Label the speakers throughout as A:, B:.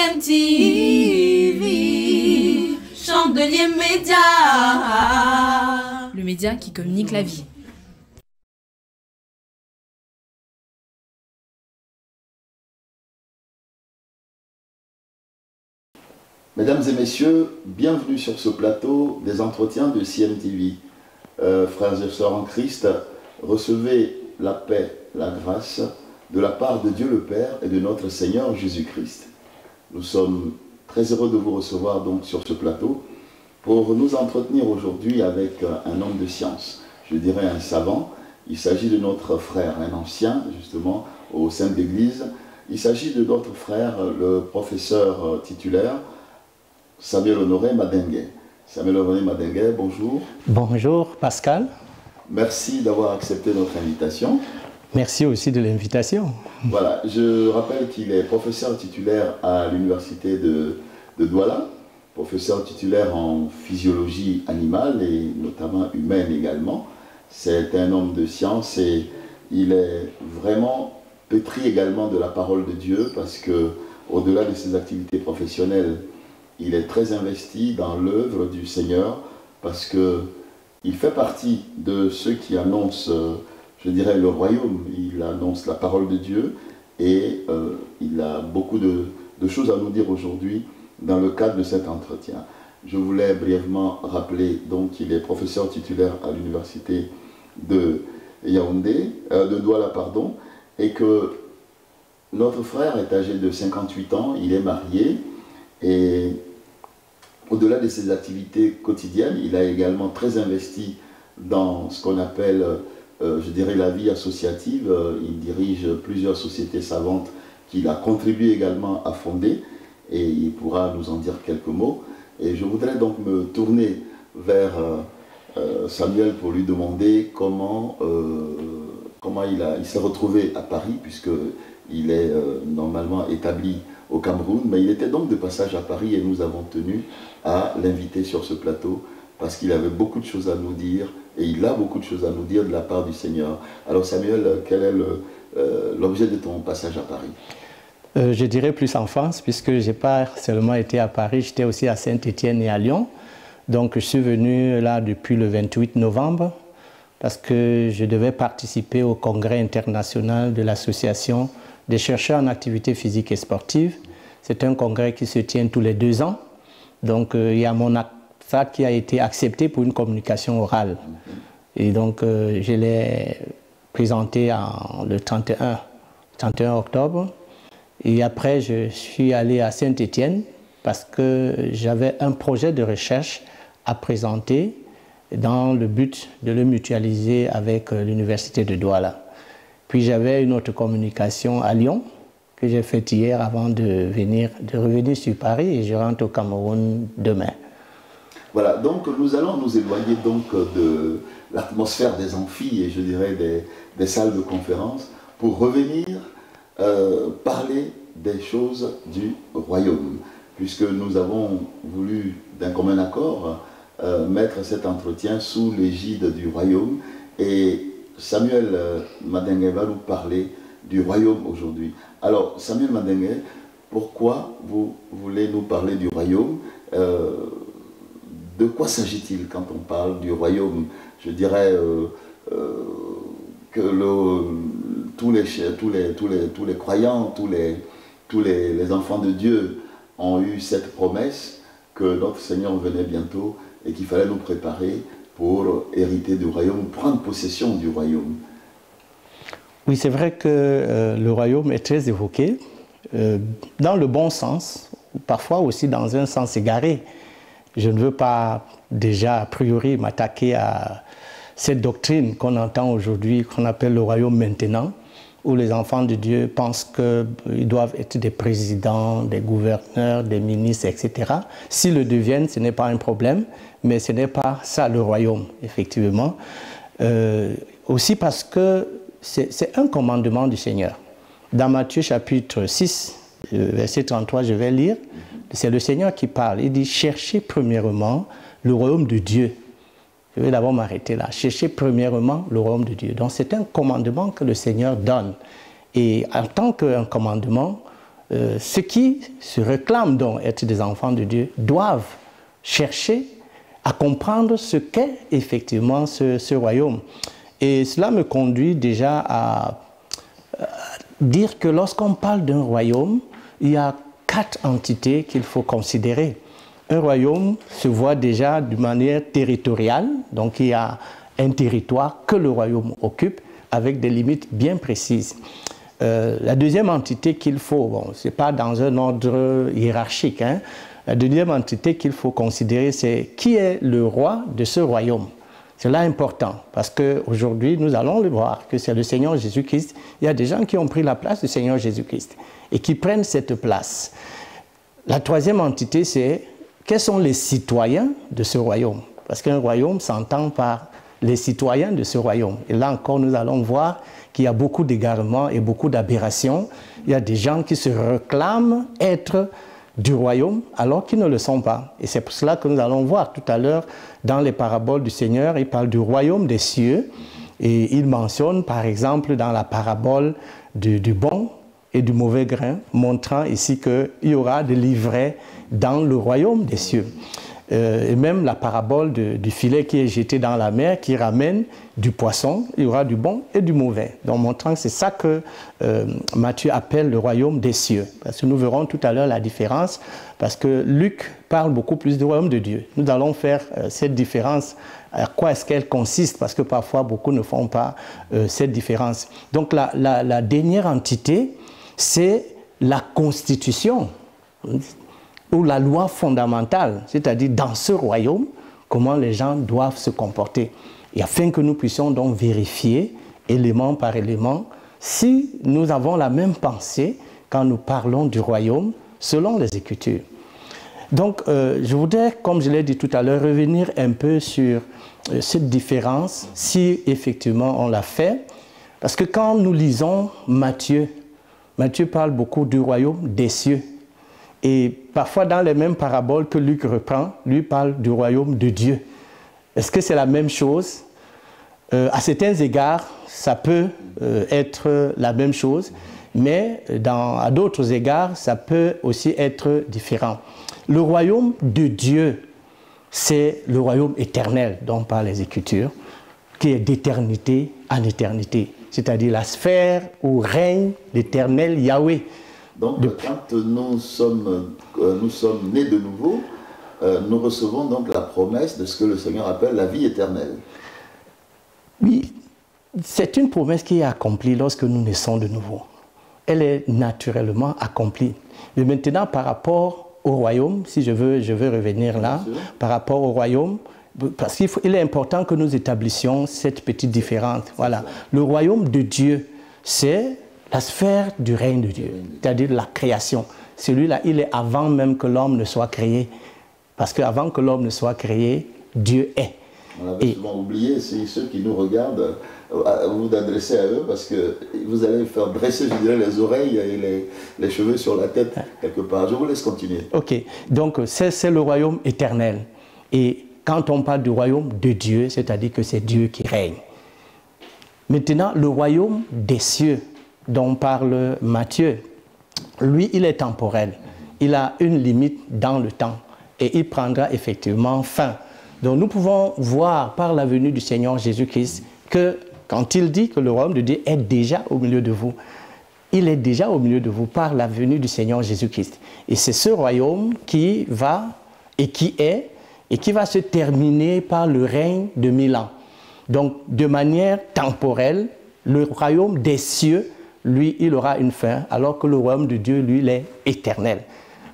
A: CMTV, Chandelier Média, le média qui communique la vie.
B: Mesdames et messieurs, bienvenue sur ce plateau des entretiens de CMTV. Frères et sœurs en Christ, recevez la paix, la grâce de la part de Dieu le Père et de notre Seigneur Jésus-Christ. Nous sommes très heureux de vous recevoir donc sur ce plateau pour nous entretenir aujourd'hui avec un homme de science, je dirais un savant. Il s'agit de notre frère, un ancien justement au sein de l'Église. Il s'agit de notre frère, le professeur titulaire Samuel Honoré Madengue. Samuel Honoré Madengue, bonjour.
C: Bonjour Pascal.
B: Merci d'avoir accepté notre invitation.
C: Merci aussi de l'invitation.
B: Voilà, je rappelle qu'il est professeur titulaire à l'université de Douala, professeur titulaire en physiologie animale et notamment humaine également. C'est un homme de science et il est vraiment pétri également de la parole de Dieu parce que, au-delà de ses activités professionnelles, il est très investi dans l'œuvre du Seigneur parce qu'il fait partie de ceux qui annoncent, je dirais, le royaume. Il annonce la parole de Dieu et il a beaucoup de choses à nous dire aujourd'hui dans le cadre de cet entretien. Je voulais brièvement rappeler donc qu'il est professeur titulaire à l'université de Yaoundé, de Douala, pardon, et que notre frère est âgé de 58 ans, il est marié. Et au-delà de ses activités quotidiennes, il a également très investi dans ce qu'on appelle, je dirais, la vie associative. Il dirige plusieurs sociétés savantes qu'il a contribué également à fonder et il pourra nous en dire quelques mots. Et je voudrais donc me tourner vers Samuel pour lui demander comment il s'est retrouvé à Paris, puisqu'il est normalement établi au Cameroun, mais il était donc de passage à Paris et nous avons tenu à l'inviter sur ce plateau parce qu'il avait beaucoup de choses à nous dire et il a beaucoup de choses à nous dire de la part du Seigneur. Alors Samuel, quel est l'objet de ton passage à Paris?
C: Je dirais plus en France, puisque je n'ai pas seulement été à Paris, j'étais aussi à Saint-Étienne et à Lyon. Donc je suis venu là depuis le 28 novembre parce que je devais participer au congrès international de l'association des chercheurs en activité physique et sportive. C'est un congrès qui se tient tous les 2 ans. Donc il y a mon acte qui a été accepté pour une communication orale. Et donc je l'ai présenté le 31 octobre. Et après je suis allé à Saint-Étienne parce que j'avais un projet de recherche à présenter dans le but de le mutualiser avec l'université de Douala. Puis j'avais une autre communication à Lyon que j'ai faite hier avant de revenir sur Paris et je rentre au Cameroun demain.
B: Voilà, donc nous allons nous éloigner donc de l'atmosphère des amphis et je dirais des salles de conférence pour revenir parler des choses du royaume, puisque nous avons voulu d'un commun accord mettre cet entretien sous l'égide du royaume et Samuel Madengue va nous parler du royaume aujourd'hui. Alors, Samuel Madengue, pourquoi vous voulez nous parler du royaume? De quoi s'agit-il quand on parle du royaume? Je dirais que tous les croyants, tous les enfants de Dieu ont eu cette promesse que notre Seigneur venait bientôt et qu'il fallait nous préparer pour hériter du royaume, prendre possession du royaume.
C: Oui, c'est vrai que le royaume est très évoqué, dans le bon sens, parfois aussi dans un sens égaré. Je ne veux pas déjà a priori m'attaquer à cette doctrine qu'on entend aujourd'hui, qu'on appelle le royaume maintenant, où les enfants de Dieu pensent qu'ils doivent être des présidents, des gouverneurs, des ministres, etc. S'ils le deviennent, ce n'est pas un problème, mais ce n'est pas ça le royaume, effectivement. Aussi parce que c'est un commandement du Seigneur. Dans Matthieu chapitre 6, verset 33, je vais lire, c'est le Seigneur qui parle. Il dit « Cherchez premièrement le royaume de Dieu ». Je vais d'abord m'arrêter là. Cherchez premièrement le royaume de Dieu. Donc c'est un commandement que le Seigneur donne. Et en tant qu'un commandement, ceux qui se réclament donc être des enfants de Dieu doivent chercher à comprendre ce qu'est effectivement ce royaume. Et cela me conduit déjà à dire que lorsqu'on parle d'un royaume, il y a 4 entités qu'il faut considérer. Un royaume se voit déjà de manière territoriale, donc il y a un territoire que le royaume occupe avec des limites bien précises. La deuxième entité qu'il faut, bon, ce n'est pas dans un ordre hiérarchique, hein. La deuxième entité qu'il faut considérer, c'est qui est le roi de ce royaume. C'est là important, parce qu'aujourd'hui, nous allons le voir, que c'est le Seigneur Jésus-Christ. Il y a des gens qui ont pris la place du Seigneur Jésus-Christ et qui prennent cette place. La troisième entité, c'est quels sont les citoyens de ce royaume. Parce qu'un royaume s'entend par les citoyens de ce royaume. Et là encore, nous allons voir qu'il y a beaucoup d'égarements et beaucoup d'aberrations. Il y a des gens qui se réclament être du royaume alors qu'ils ne le sont pas. Et c'est pour cela que nous allons voir tout à l'heure dans les paraboles du Seigneur, il parle du royaume des cieux et il mentionne par exemple dans la parabole du bon et du mauvais grain, montrant ici qu'il y aura des livrets dans le royaume des cieux. Et même la parabole du filet qui est jeté dans la mer, qui ramène du poisson, il y aura du bon et du mauvais. Donc montrant que c'est ça que Matthieu appelle le royaume des cieux. Parce que nous verrons tout à l'heure la différence, parce que Luc parle beaucoup plus du royaume de Dieu. Nous allons faire cette différence. À quoi est-ce qu'elle consiste? Parce que parfois beaucoup ne font pas cette différence. Donc la dernière entité, c'est la constitution ou la loi fondamentale, c'est-à-dire dans ce royaume, comment les gens doivent se comporter. Et afin que nous puissions donc vérifier, élément par élément, si nous avons la même pensée quand nous parlons du royaume, selon les Écritures. Donc, je voudrais, comme je l'ai dit tout à l'heure, revenir un peu sur cette différence, si effectivement on l'a fait. Parce que quand nous lisons Matthieu, Matthieu parle beaucoup du royaume des cieux. Et parfois, dans les mêmes paraboles que Luc reprend, lui parle du royaume de Dieu. Est-ce que c'est la même chose? À certains égards, ça peut être la même chose, mais à d'autres égards, ça peut aussi être différent. Le royaume de Dieu, c'est le royaume éternel dont parlent les Écritures, qui est d'éternité en éternité, c'est-à-dire la sphère où règne l'éternel Yahweh.
B: Donc, quand nous sommes nés de nouveau, nous recevons donc la promesse de ce que le Seigneur appelle la vie éternelle.
C: Oui, c'est une promesse qui est accomplie lorsque nous naissons de nouveau. Elle est naturellement accomplie. Mais maintenant, par rapport au royaume, si je veux revenir là, par rapport au royaume, parce qu'il est important que nous établissions cette petite différence. Voilà. Le royaume de Dieu, c'est la sphère du règne de Dieu, c'est-à-dire la création. Celui-là, il est avant même que l'homme ne soit créé. Parce qu'avant que l'homme ne soit créé, Dieu est.
B: On avait souvent oublié, c'est ceux qui nous regardent, vous adressez à eux parce que vous allez faire dresser, je dirais, les oreilles et les cheveux sur la tête quelque part. Je vous laisse continuer.
C: Ok, donc c'est le royaume éternel. Et quand on parle du royaume de Dieu, c'est-à-dire que c'est Dieu qui règne. Maintenant, le royaume des cieux, dont parle Matthieu, lui, il est temporel. Il a une limite dans le temps et il prendra effectivement fin. Donc nous pouvons voir par la venue du Seigneur Jésus-Christ que quand il dit que le royaume de Dieu est déjà au milieu de vous, il est déjà au milieu de vous par la venue du Seigneur Jésus-Christ. Et c'est ce royaume qui va et qui va se terminer par le règne de 1000 ans. Donc de manière temporelle, le royaume des cieux, lui, il aura une fin, alors que le royaume de Dieu, lui, il est éternel.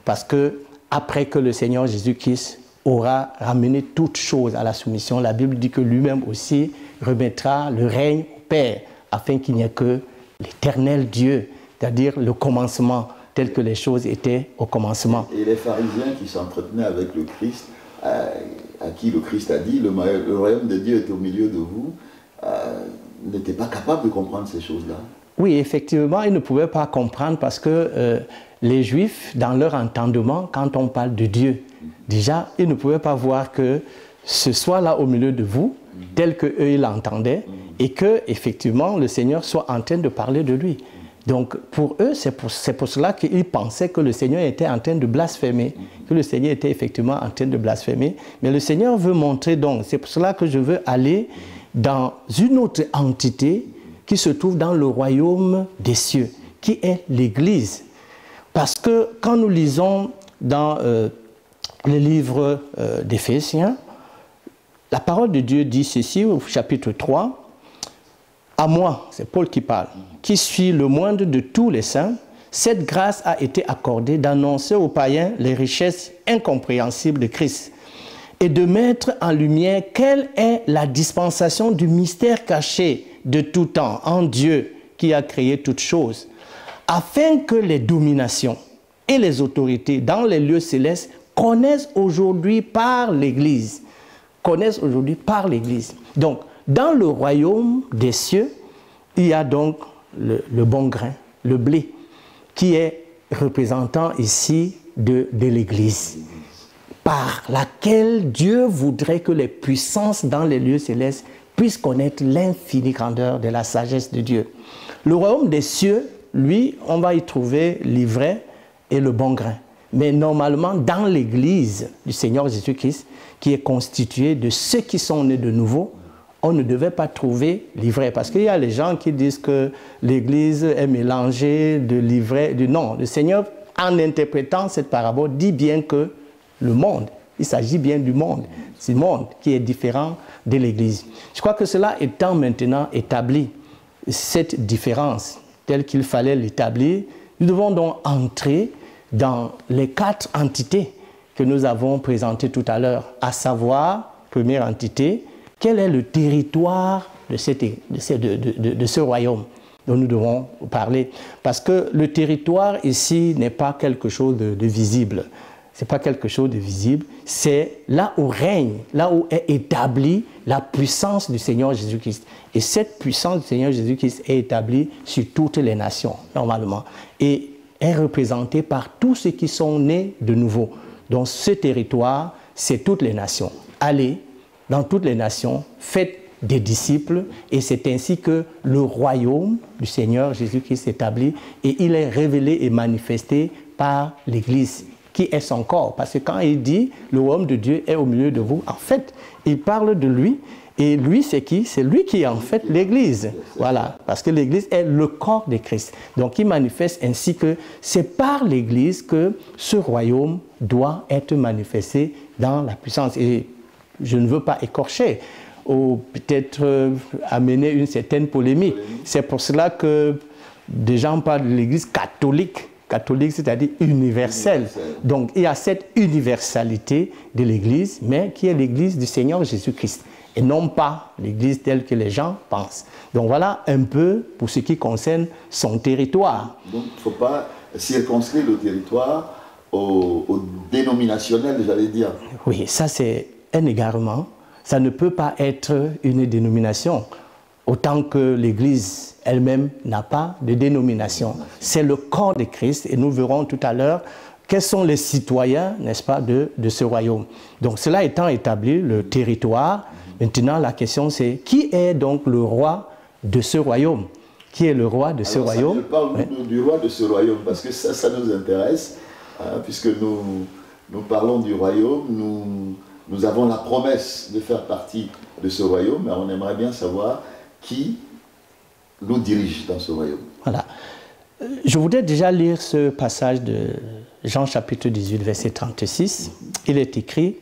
C: Parce que après que le Seigneur Jésus-Christ aura ramené toutes choses à la soumission, la Bible dit que lui-même aussi remettra le règne au Père, afin qu'il n'y ait que l'éternel Dieu, c'est-à-dire le commencement, tel que les choses étaient au commencement.
B: Et les pharisiens qui s'entretenaient avec le Christ, à qui le Christ a dit, le royaume de Dieu est au milieu de vous, n'étaient pas capables de comprendre ces choses-là.
C: Oui, effectivement, ils ne pouvaient pas comprendre parce que les Juifs, dans leur entendement, quand on parle de Dieu, déjà, ils ne pouvaient pas voir que ce soit là au milieu de vous, tel qu'eux, ils l'entendaient, et que, effectivement, le Seigneur soit en train de parler de lui. Donc pour eux, c'est pour cela qu'ils pensaient que le Seigneur était en train de blasphémer, que le Seigneur était effectivement en train de blasphémer. Mais le Seigneur veut montrer donc, c'est pour cela que je veux aller dans une autre entité qui se trouve dans le royaume des cieux, qui est l'Église. Parce que quand nous lisons dans le livre d'Éphésiens, la parole de Dieu dit ceci au chapitre 3, « À moi, c'est Paul qui parle, qui suis le moindre de tous les saints, cette grâce a été accordée d'annoncer aux païens les richesses incompréhensibles de Christ et de mettre en lumière quelle est la dispensation du mystère caché de tout temps en Dieu qui a créé toutes choses, afin que les dominations et les autorités dans les lieux célestes connaissent aujourd'hui par l'Église. » Connaissent aujourd'hui par l'Église. Donc, dans le royaume des cieux, il y a donc le bon grain, le blé, qui est représentant ici de l'Église, par laquelle Dieu voudrait que les puissances dans les lieux célestes puissent connaître l'infinie grandeur de la sagesse de Dieu. Le royaume des cieux, lui, on va y trouver l'ivraie et le bon grain. Mais normalement, dans l'Église du Seigneur Jésus-Christ, qui est constituée de ceux qui sont nés de nouveau, on ne devait pas trouver l'ivraie. Parce qu'il y a les gens qui disent que l'Église est mélangée de l'ivraie. Non, le Seigneur, en interprétant cette parabole, dit bien que le monde, il s'agit bien du monde. C'est le monde qui est différent de l'Église. Je crois que cela étant maintenant établi, cette différence telle qu'il fallait l'établir, nous devons donc entrer dans les 4 entités que nous avons présentées tout à l'heure, à savoir, première entité, quel est le territoire de ce royaume dont nous devons parler. Parce que le territoire ici n'est pas quelque chose de visible. Ce n'est pas quelque chose de visible, c'est là où règne, là où est établie la puissance du Seigneur Jésus-Christ. Et cette puissance du Seigneur Jésus-Christ est établie sur toutes les nations, normalement. Et est représenté par tous ceux qui sont nés de nouveau. Donc ce territoire, c'est toutes les nations. Allez dans toutes les nations, faites des disciples, et c'est ainsi que le royaume du Seigneur Jésus-Christ s'établit, et il est révélé et manifesté par l'Église, qui est son corps. Parce que quand il dit « le royaume de Dieu est au milieu de vous », en fait, il parle de lui. Et lui, c'est qui? C'est lui qui est en fait l'Église. Voilà, parce que l'Église est le corps de Christ. Donc, il manifeste ainsi que c'est par l'Église que ce royaume doit être manifesté dans la puissance. Et je ne veux pas écorcher ou peut-être amener une certaine polémique. C'est pour cela que des gens parlent de l'Église catholique. Catholique, c'est-à-dire universelle. Donc, il y a cette universalité de l'Église, mais qui est l'Église du Seigneur Jésus-Christ, et non pas l'Église telle que les gens pensent. Donc voilà un peu pour ce qui concerne son territoire. Donc
B: il ne faut pas circonscrire le territoire au dénominationnel, j'allais dire.
C: Oui, ça c'est un égarement. Ça ne peut pas être une dénomination, autant que l'Église elle-même n'a pas de dénomination. C'est le corps de Christ, et nous verrons tout à l'heure quels sont les citoyens, n'est-ce pas, de ce royaume. Donc cela étant établi, le territoire, maintenant la question c'est, qui est donc le roi de ce royaume? Qui est le roi de ce royaume?
B: Je parle du roi de ce royaume, parce que ça nous intéresse, puisque nous parlons du royaume, nous avons la promesse de faire partie de ce royaume, mais on aimerait bien savoir qui nous dirige dans ce royaume.
C: Voilà. Je voudrais déjà lire ce passage de Jean chapitre 18, verset 36. Il est écrit,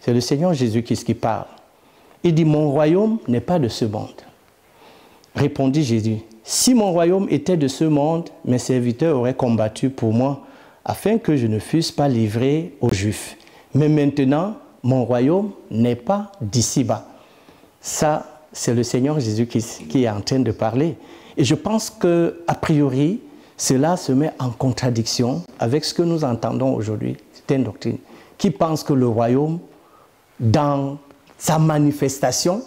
C: c'est le Seigneur Jésus-Christ qui parle. Il dit, mon royaume n'est pas de ce monde. Répondit Jésus, si mon royaume était de ce monde, mes serviteurs auraient combattu pour moi, afin que je ne fusse pas livré aux Juifs. Mais maintenant, mon royaume n'est pas d'ici-bas. Ça, c'est le Seigneur Jésus-Christ qui est en train de parler. Et je pense qu'a priori, cela se met en contradiction avec ce que nous entendons aujourd'hui. C'est une doctrine qui pense que le royaume, dans sa manifestation,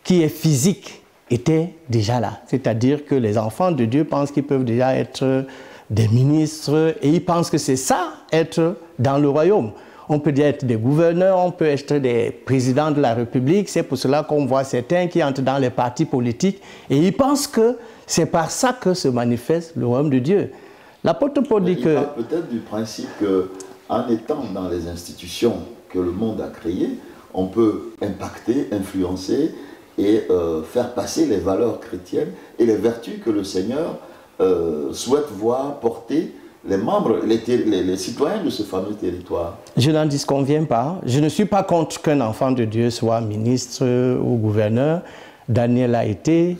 C: qui est physique, était déjà là. C'est-à-dire que les enfants de Dieu pensent qu'ils peuvent déjà être des ministres et ils pensent que c'est ça, être dans le royaume. On peut déjà être des gouverneurs, on peut être des présidents de la République. C'est pour cela qu'on voit certains qui entrent dans les partis politiques et ils pensent que C'est par ça que se manifeste le royaume de Dieu. L'apôtre Paul dit que...
B: Il parle peut-être du principe qu'en étant dans les institutions que le monde a créées, on peut impacter, influencer et faire passer les valeurs chrétiennes et les vertus que le Seigneur souhaite voir porter les membres, les citoyens de ce fameux territoire.
C: Je n'en disconviens pas. Je ne suis pas contre qu'un enfant de Dieu soit ministre ou gouverneur. Daniel l'a été,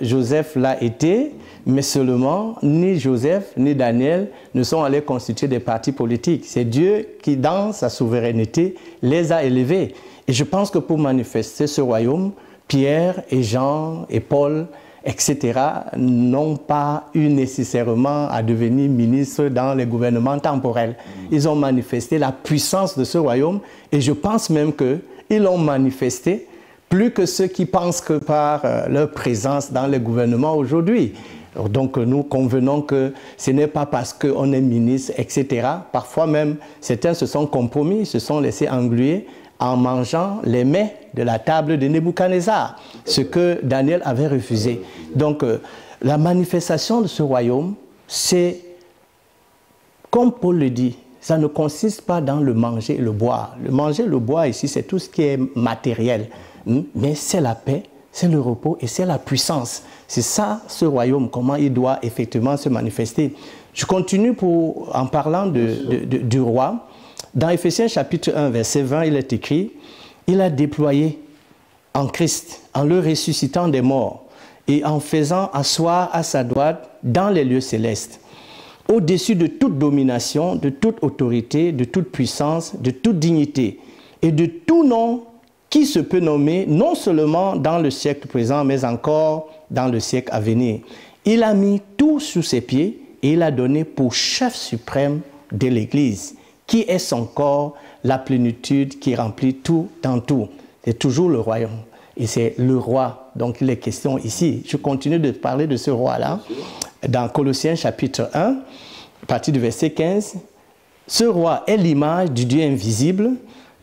C: Joseph l'a été, mais seulement ni Joseph ni Daniel ne sont allés constituer des partis politiques. C'est Dieu qui, dans sa souveraineté, les a élevés. Et je pense que pour manifester ce royaume, Pierre et Jean et Paul, etc., n'ont pas eu nécessairement à devenir ministres dans les gouvernements temporels. Ils ont manifesté la puissance de ce royaume et je pense même qu'ils l'ont manifesté plus que ceux qui pensent que par leur présence dans les gouvernements aujourd'hui. Donc nous convenons que ce n'est pas parce qu'on est ministre, etc. Parfois même, certains se sont compromis, se sont laissés engluer en mangeant les mets de la table de Nebuchadnezzar, ce que Daniel avait refusé. Donc la manifestation de ce royaume, c'est, comme Paul le dit, ça ne consiste pas dans le manger et le boire. Le manger et le boire ici, c'est tout ce qui est matériel. Mais c'est la paix, c'est le repos et c'est la puissance. C'est ça, ce royaume, comment il doit effectivement se manifester. Je continue en parlant du roi. Dans Éphésiens chapitre 1, verset 20, il est écrit « Il a déployé en Christ, en le ressuscitant des morts et en faisant asseoir à sa droite dans les lieux célestes, au-dessus de toute domination, de toute autorité, de toute puissance, de toute dignité et de tout nom qui se peut nommer non seulement dans le siècle présent, mais encore dans le siècle à venir. Il a mis tout sous ses pieds et il a donné pour chef suprême de l'Église, qui est son corps, la plénitude qui remplit tout dans tout. C'est toujours le royaume. Et c'est le roi dont il est question ici. Je continue de parler de ce roi-là. Dans Colossiens chapitre 1, à partir du verset 15, ce roi est l'image du Dieu invisible,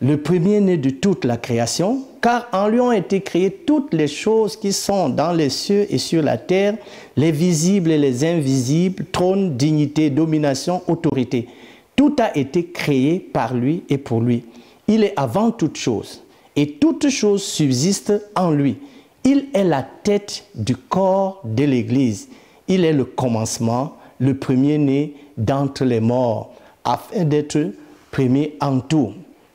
C: le premier-né de toute la création, car en lui ont été créées toutes les choses qui sont dans les cieux et sur la terre, les visibles et les invisibles, trône, dignité, domination, autorité. Tout a été créé par lui et pour lui. Il est avant toute chose, et toute chose subsiste en lui. Il est la tête du corps de l'Église. Il est le commencement, le premier-né d'entre les morts, afin d'être premier en tout.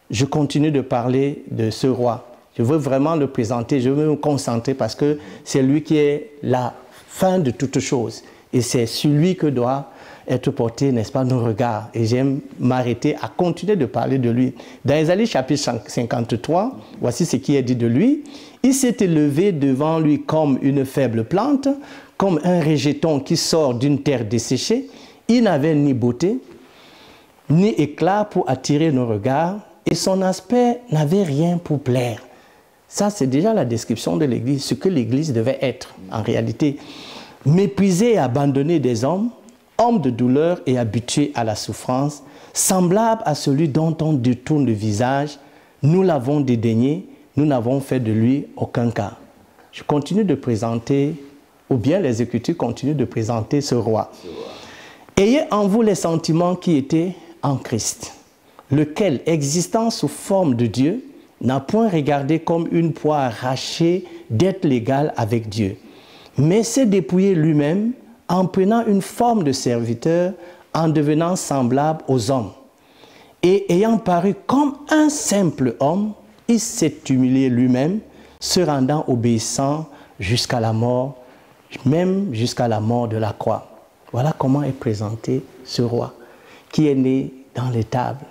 C: Je continue de parler de ce roi. Je veux vraiment le présenter, je veux me concentrer parce que c'est lui qui est la fin de toute chose. Et c'est sur lui que doit être porté, n'est-ce pas, nos regards. Et j'aime m'arrêter à continuer de parler de lui. Dans Ésaïe chapitre 53, voici ce qui est dit de lui. Il s'est élevé devant lui comme une faible plante, comme un rejeton qui sort d'une terre desséchée. Il n'avait ni beauté, ni éclat pour attirer nos regards, et son aspect n'avait rien pour plaire. Ça, c'est déjà la description de l'Église, ce que l'Église devait être en réalité. Méprisé et abandonné des hommes, homme de douleur et habitué à la souffrance, semblable à celui dont on détourne le visage, nous l'avons dédaigné, nous n'avons fait de lui aucun cas. Je continue de présenter, ou bien les Écritures continuent de présenter ce roi. Ayez en vous les sentiments qui étaient en Christ, lequel, existant sous forme de Dieu, n'a point regardé comme une proie arrachée d'être l'égal avec Dieu, mais s'est dépouillé lui-même en prenant une forme de serviteur, en devenant semblable aux hommes. Et ayant paru comme un simple homme, il s'est humilié lui-même, se rendant obéissant jusqu'à la mort, même jusqu'à la mort de la croix. Voilà comment est présenté ce roi, qui est né dans l'étable.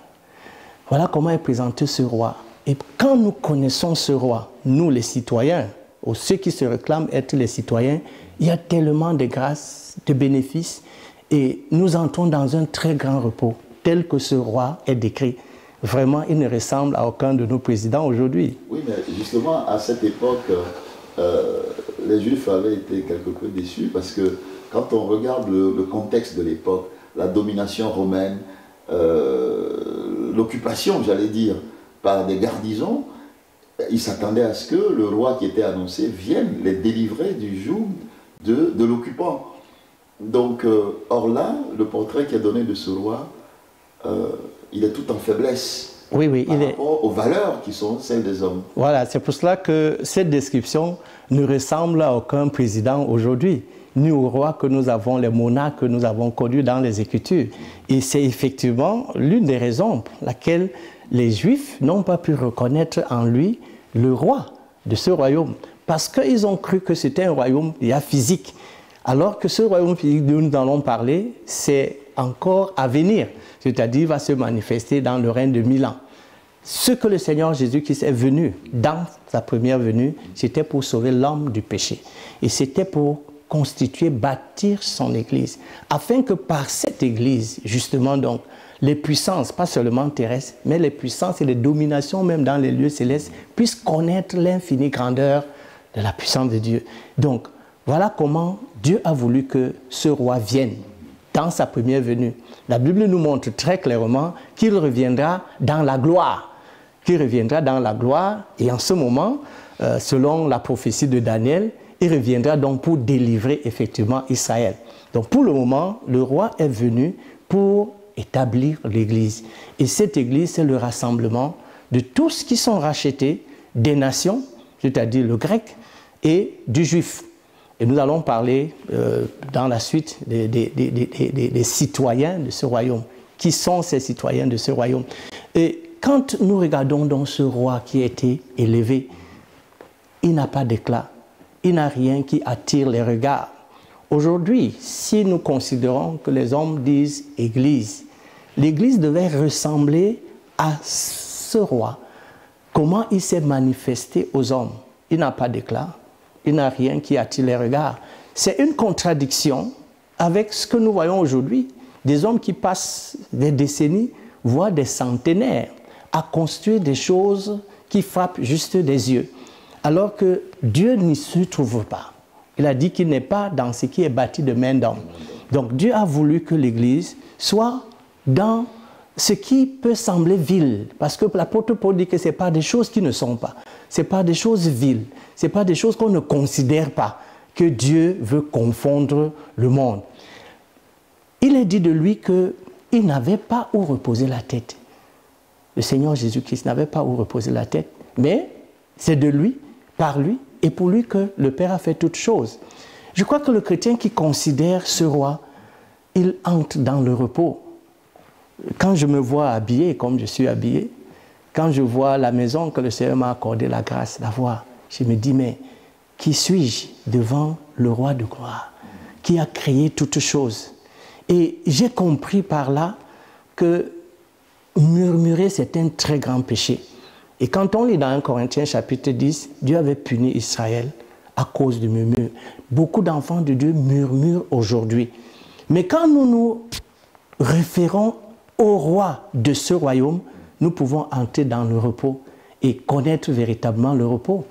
C: Voilà comment est présenté ce roi. Et quand nous connaissons ce roi, nous les citoyens, ou ceux qui se réclament être les citoyens, il y a tellement de grâces, de bénéfices, et nous entrons dans un très grand repos, tel que ce roi est décrit. Vraiment, il ne ressemble à aucun de nos présidents aujourd'hui.
B: Oui, mais justement, à cette époque, les Juifs avaient été quelque peu déçus, parce que quand on regarde le contexte de l'époque, la domination romaine, l'occupation, j'allais dire, par des garnisons, ils s'attendaient à ce que le roi qui était annoncé vienne les délivrer du joug de l'occupant. Donc, or là, le portrait qui est donné de ce roi, il est tout en faiblesse.
C: Oui, oui,
B: par rapport aux valeurs qui sont celles des hommes.
C: Voilà, c'est pour cela que cette description ne ressemble à aucun président aujourd'hui, ni au roi que nous avons, les monarques que nous avons connus dans les Écritures. Et c'est effectivement l'une des raisons pour laquelle les Juifs n'ont pas pu reconnaître en lui le roi de ce royaume, parce qu'ils ont cru que c'était un royaume physique, alors que ce royaume physique dont nous allons parler, c'est encore à venir, c'est-à-dire va se manifester dans le règne de 1000 ans. Ce que le Seigneur Jésus-Christ est venu dans sa première venue, c'était pour sauver l'homme du péché. Et c'était pour constituer, bâtir son Église, afin que par cette Église, justement donc, les puissances, pas seulement terrestres, mais les puissances et les dominations même dans les lieux célestes, puissent connaître l'infinie grandeur de la puissance de Dieu. Donc, voilà comment Dieu a voulu que ce roi vienne dans sa première venue. La Bible nous montre très clairement qu'il reviendra dans la gloire. Qu'il reviendra dans la gloire, et en ce moment, selon la prophétie de Daniel, il reviendra donc pour délivrer effectivement Israël. Donc pour le moment, le roi est venu pour établir l'Église. Et cette Église, c'est le rassemblement de tous qui sont rachetés des nations, c'est-à-dire le grec, et du juif. Et nous allons parler dans la suite des citoyens de ce royaume. Qui sont ces citoyens de ce royaume? Et quand nous regardons donc ce roi qui a été élevé, il n'a pas d'éclat. Il n'a rien qui attire les regards. Aujourd'hui, si nous considérons que les hommes disent « Église », l'Église devait ressembler à ce roi. Comment il s'est manifesté aux hommes? Il n'a pas d'éclat. Il n'a rien qui attire les regards. C'est une contradiction avec ce que nous voyons aujourd'hui. Des hommes qui passent des décennies, voire des centenaires, à construire des choses qui frappent juste des yeux. Alors que Dieu n'y se trouve pas. Il a dit qu'il n'est pas dans ce qui est bâti de main d'homme. Donc Dieu a voulu que l'Église soit dans ce qui peut sembler vil. Parce que l'apôtre Paul dit que ce n'est pas des choses qui ne sont pas. Ce n'est pas des choses viles. Ce n'est pas des choses qu'on ne considère pas. Que Dieu veut confondre le monde. Il est dit de lui qu'il n'avait pas où reposer la tête. Le Seigneur Jésus-Christ n'avait pas où reposer la tête. Mais c'est de lui, par lui et pour lui que le Père a fait toutes choses. Je crois que le chrétien qui considère ce roi, il entre dans le repos. Quand je me vois habillé comme je suis habillé, quand je vois la maison que le Seigneur m'a accordé la grâce d'avoir, je me dis, mais qui suis-je devant le roi de gloire, qui a créé toutes choses? Et j'ai compris par là que murmurer, c'est un très grand péché. Et quand on lit dans 1 Corinthiens chapitre 10, Dieu avait puni Israël à cause du murmure. Beaucoup d'enfants de Dieu murmurent aujourd'hui. Mais quand nous nous référons au roi de ce royaume, nous pouvons entrer dans le repos et connaître véritablement le repos.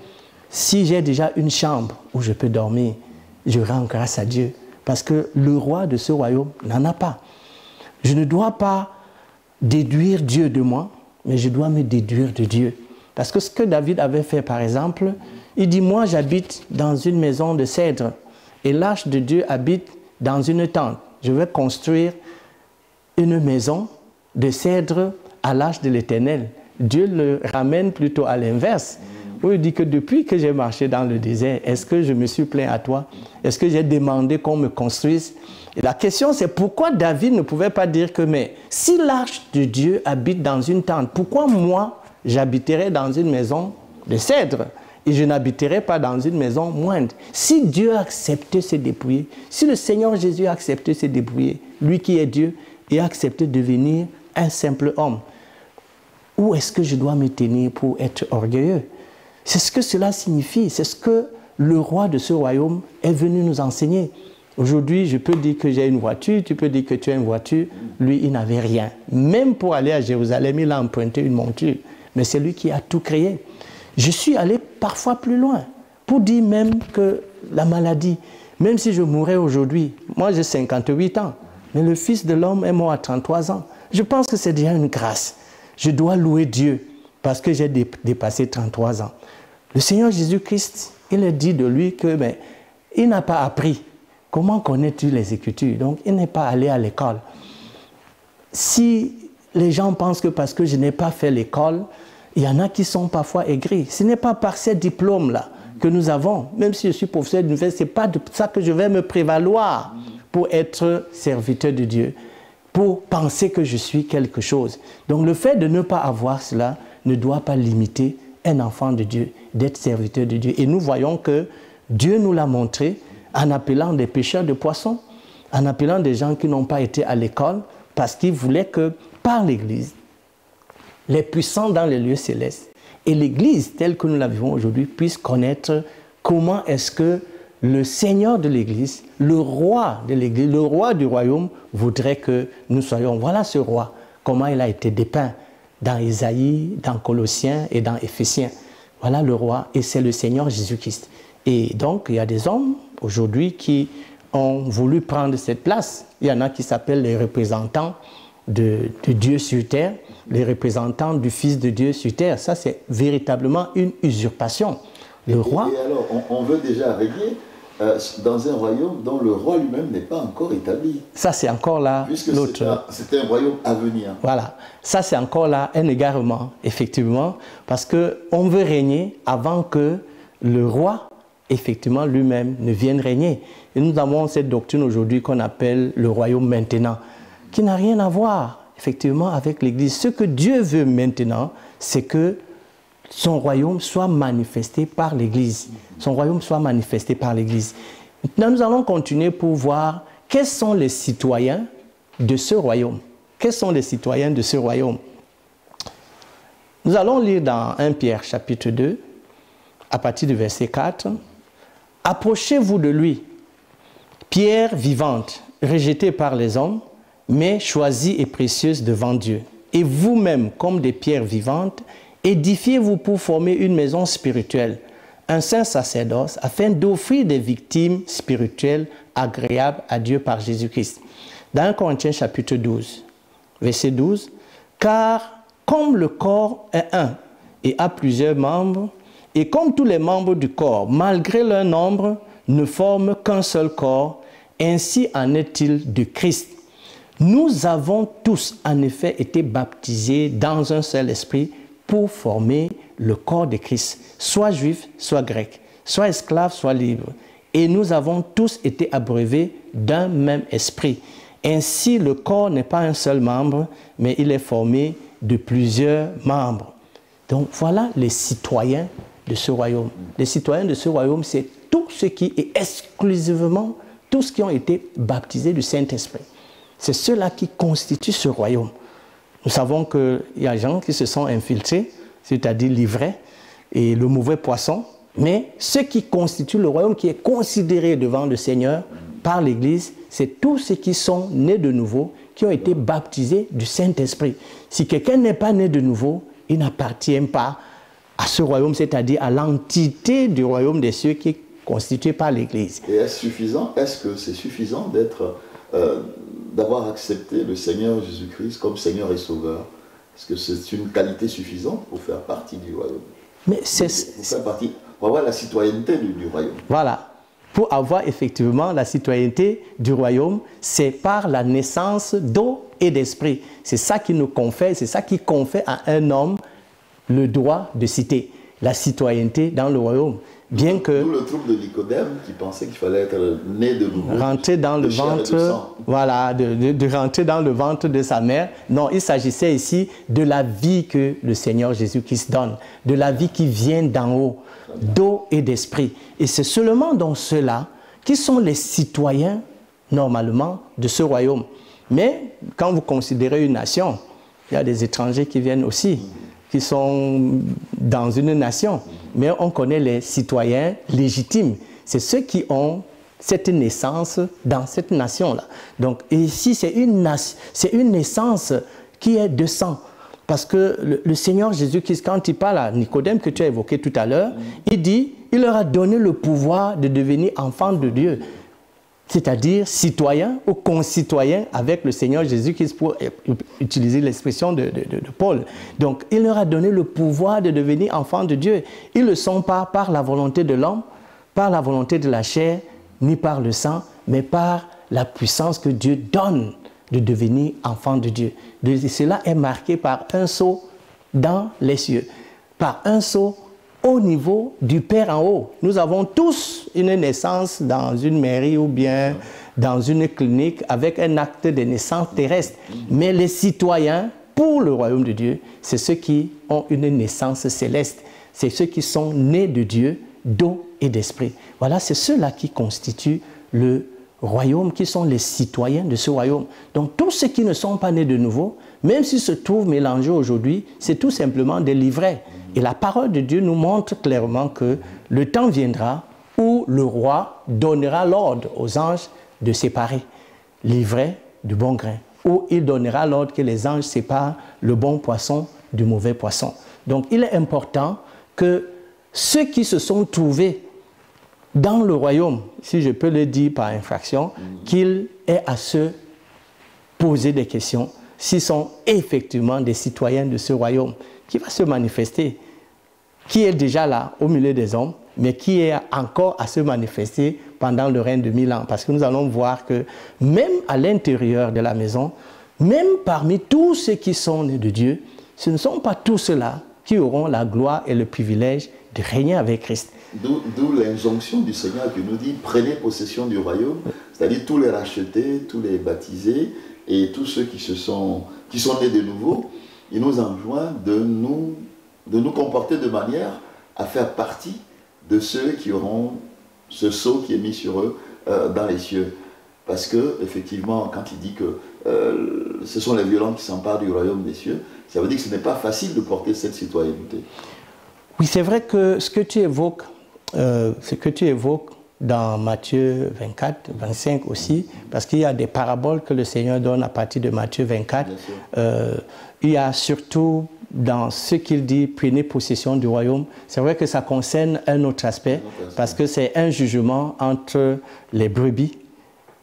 C: Si j'ai déjà une chambre où je peux dormir, je rends grâce à Dieu. Parce que le roi de ce royaume n'en a pas. Je ne dois pas déduire Dieu de moi, mais je dois me déduire de Dieu. Parce que ce que David avait fait, par exemple, il dit, moi j'habite dans une maison de cèdre, et l'arche de Dieu habite dans une tente. Je vais construire une maison de cèdre à l'arche de l'Éternel. Dieu le ramène plutôt à l'inverse. Où il dit que depuis que j'ai marché dans le désert, est-ce que je me suis plaint à toi? Est-ce que j'ai demandé qu'on me construise? Et la question, c'est pourquoi David ne pouvait pas dire que, mais si l'arche de Dieu habite dans une tente, pourquoi moi, j'habiterai dans une maison de cèdre et je n'habiterai pas dans une maison moindre? Si Dieu a accepté de se dépouiller, si le Seigneur Jésus a accepté de se dépouiller, lui qui est Dieu, et a accepté de devenir un simple homme, où est-ce que je dois me tenir pour être orgueilleux? C'est ce que cela signifie, c'est ce que le roi de ce royaume est venu nous enseigner. Aujourd'hui, je peux dire que j'ai une voiture, tu peux dire que tu as une voiture. Lui, il n'avait rien. Même pour aller à Jérusalem, il a emprunté une monture. Mais c'est lui qui a tout créé. Je suis allé parfois plus loin pour dire même que la maladie, même si je mourrais aujourd'hui, moi j'ai 58 ans, mais le Fils de l'homme est mort à 33 ans. Je pense que c'est déjà une grâce. Je dois louer Dieu parce que j'ai dépassé 33 ans. Le Seigneur Jésus-Christ, il a dit de lui que il n'a pas appris. Comment connais-tu les Écritures? Donc, il n'est pas allé à l'école. Si les gens pensent que parce que je n'ai pas fait l'école, il y en a qui sont parfois aigris. Ce n'est pas par ces diplômes-là que nous avons. Même si je suis professeur d'université, ce n'est pas de ça que je vais me prévaloir pour être serviteur de Dieu, pour penser que je suis quelque chose. Donc le fait de ne pas avoir cela ne doit pas limiter un enfant de Dieu d'être serviteur de Dieu. Et nous voyons que Dieu nous l'a montré en appelant des pêcheurs de poissons, en appelant des gens qui n'ont pas été à l'école, parce qu'il voulait que par l'Église, les puissants dans les lieux célestes et l'Église telle que nous la vivons aujourd'hui puissent connaître comment est-ce que le Seigneur de l'Église, le roi de l'Église, le roi du royaume voudrait que nous soyons. Voilà ce roi, comment il a été dépeint dans Isaïe, dans Colossiens et dans Éphésiens. Voilà le roi et c'est le Seigneur Jésus-Christ. Et donc il y a des hommes aujourd'hui qui ont voulu prendre cette place. Il y en a qui s'appellent les représentants de Dieu sur terre, les représentants du Fils de Dieu sur terre. Ça, c'est véritablement une usurpation. Le roi...
B: Et alors, on veut déjà régner dans un royaume dont le roi lui-même n'est pas encore établi.
C: Ça, c'est encore là l'autre...
B: C'est un royaume à venir.
C: Voilà. Ça, c'est encore là un égarement, effectivement, parce qu'on veut régner avant que le roi, effectivement, lui-même ne vienne régner. Et nous avons cette doctrine aujourd'hui qu'on appelle le royaume maintenant, qui n'a rien à voir, effectivement, avec l'Église. Ce que Dieu veut maintenant, c'est que son royaume soit manifesté par l'Église. Son royaume soit manifesté par l'Église. Maintenant, nous allons continuer pour voir quels sont les citoyens de ce royaume. Quels sont les citoyens de ce royaume? Nous allons lire dans 1 Pierre chapitre 2, à partir du verset 4. « Approchez-vous de lui, pierre vivante, rejetée par les hommes, mais choisie et précieuse devant Dieu. Et vous-même, comme des pierres vivantes, édifiez-vous pour former une maison spirituelle, un saint sacerdoce, afin d'offrir des victimes spirituelles agréables à Dieu par Jésus-Christ. » Dans 1 Corinthiens chapitre 12, verset 12, « Car comme le corps est un et a plusieurs membres, et comme tous les membres du corps, malgré leur nombre, ne forment qu'un seul corps, ainsi en est-il de Christ. Nous avons tous en effet été baptisés dans un seul esprit pour former le corps de Christ, soit juif, soit grec, soit esclave, soit libre. Et nous avons tous été abreuvés d'un même esprit. Ainsi, le corps n'est pas un seul membre, mais il est formé de plusieurs membres. Donc voilà les citoyens de ce royaume. Les citoyens de ce royaume, c'est tout ce qui est exclusivement, tous ceux qui ont été baptisés du Saint-Esprit. C'est ceux-là qui constituent ce royaume. Nous savons qu'il y a des gens qui se sont infiltrés, c'est-à-dire livrés, et le mauvais poisson. Mais ce qui constitue le royaume, qui est considéré devant le Seigneur par l'Église, c'est tous ceux qui sont nés de nouveau, qui ont été baptisés du Saint-Esprit. Si quelqu'un n'est pas né de nouveau, il n'appartient pas à ce royaume, c'est-à-dire à l'entité du royaume des cieux qui est constituée par l'Église.
B: Et est-ce suffisant? Est-ce que c'est suffisant d'avoir accepté le Seigneur Jésus-Christ comme Seigneur et Sauveur? Est-ce que c'est une qualité suffisante pour faire partie du royaume?
C: Mais c'est...
B: Pour avoir la citoyenneté du royaume.
C: Voilà. Pour avoir effectivement la citoyenneté du royaume, c'est par la naissance d'eau et d'esprit. C'est ça qui nous confère, c'est ça qui confère à un homme le droit de citer, la citoyenneté dans le royaume. Bien que...
B: D'où le trouble de Nicodème qui pensait qu'il fallait être né de nouveau.
C: Rentrer dans le ventre, voilà, de rentrer dans le ventre de sa mère. Non, il s'agissait ici de la vie que le Seigneur Jésus-Christ donne, de la vie qui vient d'en haut, d'eau et d'esprit. Et c'est seulement dans ceux-là qui sont les citoyens, normalement, de ce royaume. Mais quand vous considérez une nation, il y a des étrangers qui viennent aussi, qui sont dans une nation. Mais on connaît les citoyens légitimes. C'est ceux qui ont cette naissance dans cette nation-là. Donc ici, c'est une naissance qui est de sang. Parce que le Seigneur Jésus-Christ, quand il parle à Nicodème, que tu as évoqué tout à l'heure, il dit, il leur a donné le pouvoir de devenir enfants de Dieu. C'est-à-dire citoyens ou concitoyens avec le Seigneur Jésus-Christ, pour utiliser l'expression de Paul. Donc, il leur a donné le pouvoir de devenir enfants de Dieu. Ils ne le sont pas par la volonté de l'homme, par la volonté de la chair, ni par le sang, mais par la puissance que Dieu donne de devenir enfant de Dieu. Et cela est marqué par un saut dans les cieux, par un saut au niveau du Père en haut. Nous avons tous une naissance dans une mairie ou bien dans une clinique avec un acte de naissance terrestre. Mais les citoyens, pour le royaume de Dieu, c'est ceux qui ont une naissance céleste. C'est ceux qui sont nés de Dieu, d'eau et d'esprit. Voilà, c'est ceux-là qui constituent le royaume, qui sont les citoyens de ce royaume. Donc tous ceux qui ne sont pas nés de nouveau, même s'ils se trouvent mélangés aujourd'hui, c'est tout simplement des livrets. Et la parole de Dieu nous montre clairement que le temps viendra où le roi donnera l'ordre aux anges de séparer l'ivraie du bon grain, où il donnera l'ordre que les anges séparent le bon poisson du mauvais poisson. Donc il est important que ceux qui se sont trouvés dans le royaume, si je peux le dire par infraction, qu'il ait à se poser des questions s'ils sont effectivement des citoyens de ce royaume qui va se manifester, qui est déjà là au milieu des hommes, mais qui est encore à se manifester pendant le règne de 1000 ans. Parce que nous allons voir que même à l'intérieur de la maison, même parmi tous ceux qui sont nés de Dieu, ce ne sont pas tous ceux-là qui auront la gloire et le privilège de régner avec Christ.
B: D'où l'injonction du Seigneur qui nous dit « Prenez possession du royaume », c'est-à-dire tous les rachetés, tous les baptisés et tous ceux qui sont nés de nouveau. Il nous enjoint de nous comporter de manière à faire partie de ceux qui auront ce sceau qui est mis sur eux dans les cieux. Parce que, effectivement, quand il dit que ce sont les violents qui s'emparent du royaume des cieux, ça veut dire que ce n'est pas facile de porter cette citoyenneté.
C: Oui, c'est vrai que ce que tu évoques dans Matthieu 24, 25 aussi, parce qu'il y a des paraboles que le Seigneur donne à partir de Matthieu 24. Il y a surtout dans ce qu'il dit, prenez possession du royaume. C'est vrai que ça concerne un autre aspect, parce que c'est un jugement entre les brebis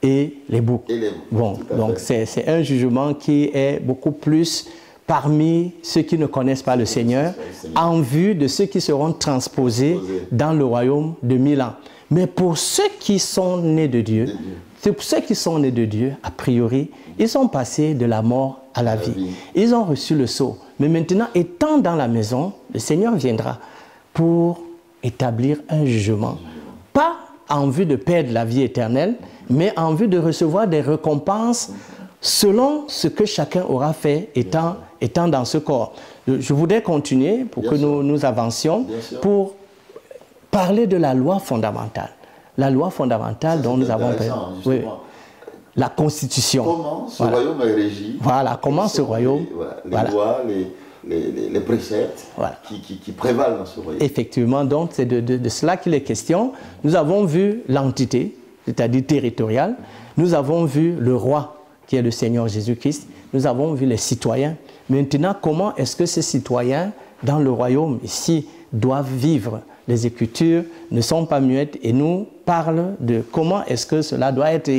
C: et les boucs. Bon, donc c'est un jugement qui est beaucoup plus parmi ceux qui ne connaissent pas le Seigneur, en vue de ceux qui seront transposés dans le royaume de 1000 ans. Mais pour ceux qui sont nés de Dieu, pour ceux qui sont nés de Dieu, a priori, ils sont passés de la mort à la vie. Ils ont reçu le sceau. Mais maintenant, étant dans la maison, le Seigneur viendra pour établir un jugement. Pas en vue de perdre la vie éternelle, mais en vue de recevoir des récompenses selon ce que chacun aura fait étant dans ce corps. Je voudrais continuer pour que nous avancions, pour parler de la loi fondamentale. La loi fondamentale dont nous avons parlé. Oui. La Constitution.
B: Comment ce royaume est régi.
C: Voilà, comment ce royaume...
B: Les lois, les préceptes qui prévalent dans ce royaume.
C: Effectivement, donc c'est de cela qu'il est question. Nous avons vu l'entité, c'est-à-dire territoriale. Nous avons vu le roi, qui est le Seigneur Jésus-Christ. Nous avons vu les citoyens. Maintenant, comment est-ce que ces citoyens, dans le royaume, ici, doivent vivre? Les Écritures ne sont pas muettes et nous parlent de comment est-ce que cela doit être,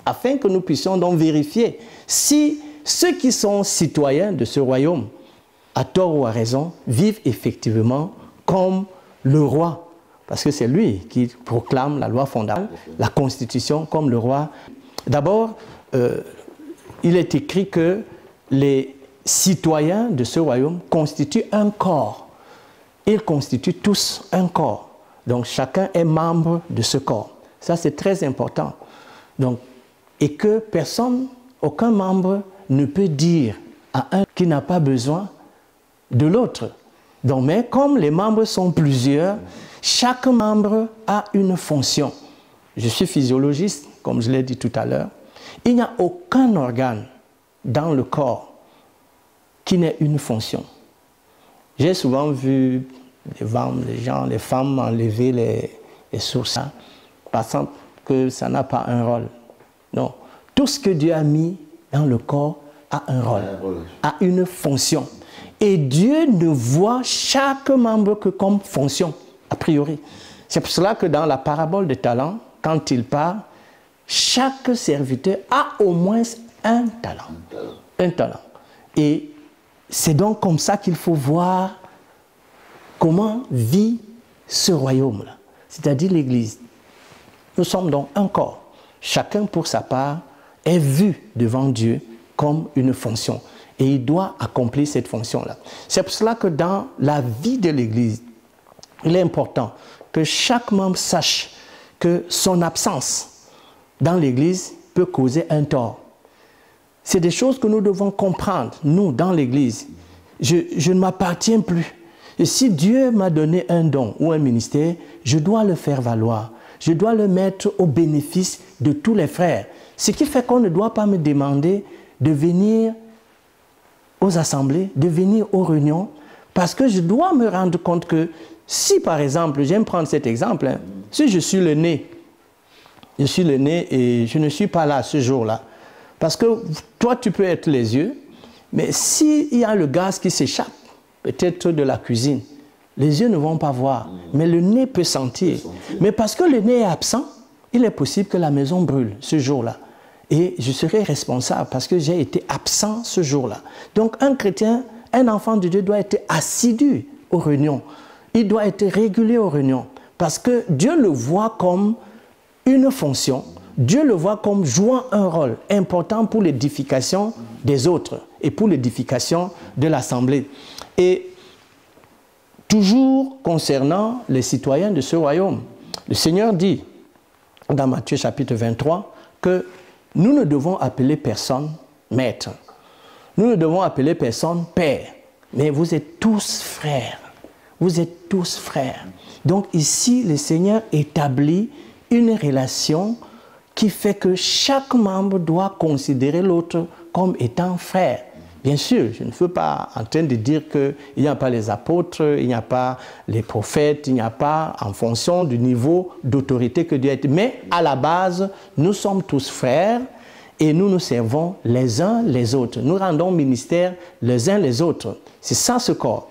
C: afin que nous puissions donc vérifier si ceux qui sont citoyens de ce royaume, à tort ou à raison, vivent effectivement comme le roi. Parce que c'est lui qui proclame la loi fondamentale, la Constitution comme le roi. D'abord, il est écrit que les citoyens de ce royaume constituent un corps. Ils constituent tous un corps. Donc chacun est membre de ce corps. Ça, c'est très important. Donc, et que personne, aucun membre ne peut dire à un qui n'a pas besoin de l'autre. Donc, mais comme les membres sont plusieurs, chaque membre a une fonction. Je suis physiologiste, comme je l'ai dit tout à l'heure. Il n'y a aucun organe dans le corps qui n'ait une fonction. J'ai souvent vu les femmes enlever les sourcils, pensant que ça n'a pas un rôle. Non. Tout ce que Dieu a mis dans le corps a un rôle, a une fonction. Et Dieu ne voit chaque membre que comme fonction, a priori. C'est pour cela que dans la parabole des talents, quand il parle, chaque serviteur a au moins un talent. Un talent. Et c'est donc comme ça qu'il faut voir comment vit ce royaume-là, c'est-à-dire l'Église. Nous sommes donc un corps. Chacun pour sa part est vu devant Dieu comme une fonction. Et il doit accomplir cette fonction-là. C'est pour cela que dans la vie de l'Église, il est important que chaque membre sache que son absence dans l'Église peut causer un tort. C'est des choses que nous devons comprendre, nous, dans l'Église. Je ne m'appartiens plus. Et si Dieu m'a donné un don ou un ministère, je dois le faire valoir. Je dois le mettre au bénéfice de tous les frères. Ce qui fait qu'on ne doit pas me demander de venir aux assemblées, de venir aux réunions, parce que je dois me rendre compte que si, par exemple, j'aime prendre cet exemple, hein, si je suis le nez et je ne suis pas là ce jour-là, parce que toi, tu peux être les yeux, mais s'il y a le gaz qui s'échappe, peut-être de la cuisine, les yeux ne vont pas voir, mais le nez peut sentir. Mais parce que le nez est absent, il est possible que la maison brûle ce jour-là. Et je serai responsable parce que j'ai été absent ce jour-là. Donc un chrétien, un enfant de Dieu doit être assidu aux réunions. Il doit être régulier aux réunions parce que Dieu le voit comme une fonction. Dieu le voit comme jouant un rôle important pour l'édification des autres et pour l'édification de l'Assemblée. Et toujours concernant les citoyens de ce royaume, le Seigneur dit dans Matthieu chapitre 23 que nous ne devons appeler personne maître. Nous ne devons appeler personne père. Mais vous êtes tous frères. Vous êtes tous frères. Donc ici, le Seigneur établit une relation qui fait que chaque membre doit considérer l'autre comme étant frère. Bien sûr, je ne suis pas en train de dire qu'il n'y a pas les apôtres, il n'y a pas les prophètes, il n'y a pas en fonction du niveau d'autorité que Dieu a. Mais à la base, nous sommes tous frères et nous nous servons les uns les autres. Nous rendons ministère les uns les autres. C'est ça ce corps.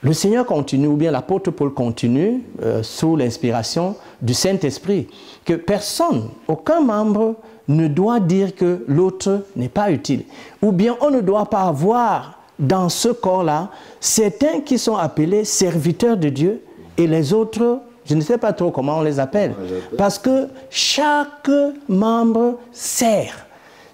C: Le Seigneur continue, ou bien l'apôtre Paul continue, sous l'inspiration du Saint-Esprit, que personne, aucun membre ne doit dire que l'autre n'est pas utile. Ou bien on ne doit pas avoir dans ce corps-là certains qui sont appelés serviteurs de Dieu et les autres, je ne sais pas trop comment on les appelle. Parce que chaque membre sert.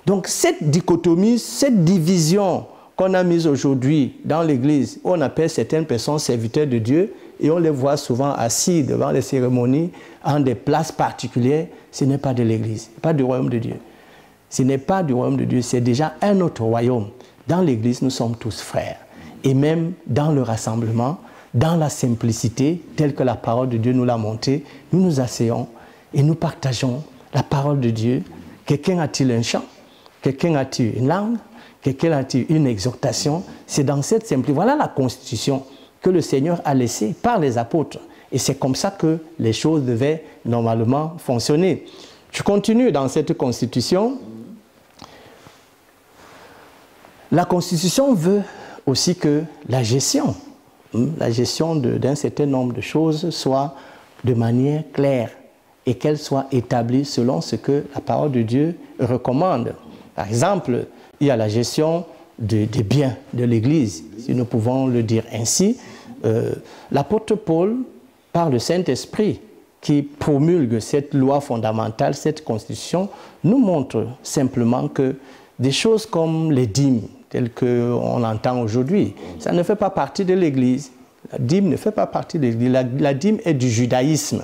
C: Donc cette dichotomie, cette division qu'on a mise aujourd'hui dans l'Église, où on appelle certaines personnes serviteurs de Dieu et on les voit souvent assis devant les cérémonies en des places particulières, ce n'est pas de l'Église, pas du royaume de Dieu. Ce n'est pas du royaume de Dieu, c'est déjà un autre royaume. Dans l'Église, nous sommes tous frères. Et même dans le rassemblement, dans la simplicité, telle que la parole de Dieu nous l'a montré, nous nous asseyons et nous partageons la parole de Dieu. Quelqu'un a-t-il un chant? Quelqu'un a-t-il une langue? Quelqu'un a-t-il une exhortation? C'est dans cette simplicité. Voilà la constitution que le Seigneur a laissée par les apôtres. Et c'est comme ça que les choses devaient normalement fonctionner. Je continue dans cette constitution. La constitution veut aussi que la gestion d'un certain nombre de choses soit de manière claire et qu'elle soit établie selon ce que la parole de Dieu recommande. Par exemple, il y a la gestion des biens de l'Église, si nous pouvons le dire ainsi. L'apôtre Paul, par le Saint-Esprit, qui promulgue cette loi fondamentale, cette constitution, nous montre simplement que des choses comme les dîmes, telles qu'on l'entend aujourd'hui, ça ne fait pas partie de l'Église. La dîme ne fait pas partie de l'Église. La dîme est du judaïsme.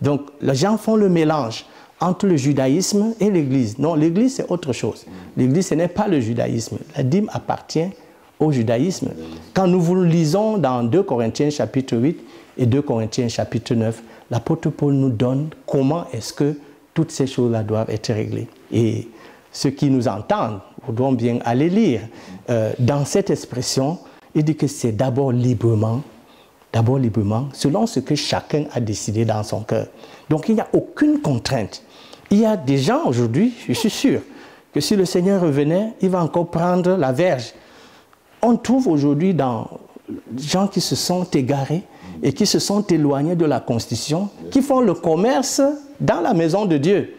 C: Donc, les gens font le mélange entre le judaïsme et l'Église. Non, l'Église, c'est autre chose. L'Église, ce n'est pas le judaïsme. La dîme appartient au judaïsme. Quand nous vous lisons dans 2 Corinthiens chapitre 8 et 2 Corinthiens chapitre 9, l'apôtre Paul nous donne comment est-ce que toutes ces choses-là doivent être réglées. Et ceux qui nous entendent voudront bien aller lire. Dans cette expression, il dit que c'est d'abord librement, selon ce que chacun a décidé dans son cœur. Donc il n'y a aucune contrainte. Il y a des gens aujourd'hui, je suis sûr, que si le Seigneur revenait, il va encore prendre la verge. On trouve aujourd'hui dans des gens qui se sont égarés et qui se sont éloignés de la Constitution, qui font le commerce dans la maison de Dieu.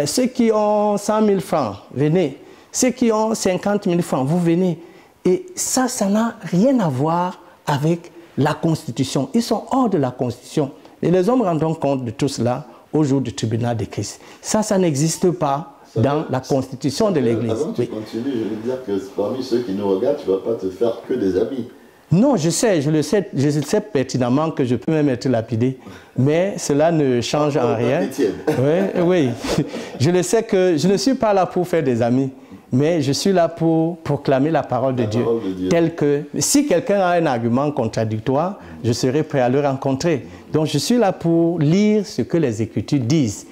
C: Ceux qui ont 100 000 francs, venez. Ceux qui ont 50 000 francs, vous venez. Et ça n'a rien à voir avec la Constitution. Ils sont hors de la Constitution. Et les hommes rendant compte de tout cela au jour du tribunal de Christ. Ça n'existe pas dans la constitution de l'Église.
B: Avant que tu continues, je veux dire que parmi ceux qui nous regardent, tu ne vas pas te faire que des amis.
C: Non, je le sais pertinemment que je peux même être lapidé, mais cela ne change en rien. Oui, je le sais que je ne suis pas là pour faire des amis, mais je suis là pour proclamer la parole de Dieu. Telle que, si quelqu'un a un argument contradictoire, je serai prêt à le rencontrer. Donc je suis là pour lire ce que les Écritures disent.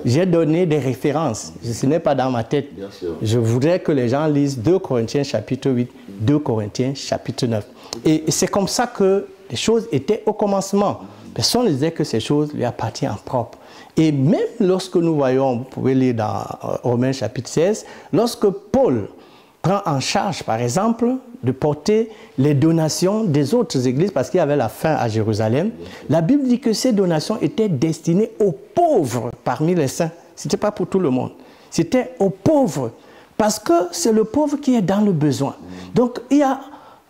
C: J'ai donné des références, ce n'est pas dans ma tête.
B: Bien sûr.
C: Je voudrais que les gens lisent 2 Corinthiens chapitre 8, 2 Corinthiens chapitre 9. Et c'est comme ça que les choses étaient au commencement. Personne ne disait que ces choses lui appartiennent en propre. Et même lorsque nous voyons, vous pouvez lire dans Romains chapitre 16, lorsque Paul prend en charge, par exemple, de porter les donations des autres églises, parce qu'il y avait la faim à Jérusalem, la Bible dit que ces donations étaient destinées aux pauvres parmi les saints. Ce n'était pas pour tout le monde. C'était aux pauvres, parce que c'est le pauvre qui est dans le besoin. Donc, il y a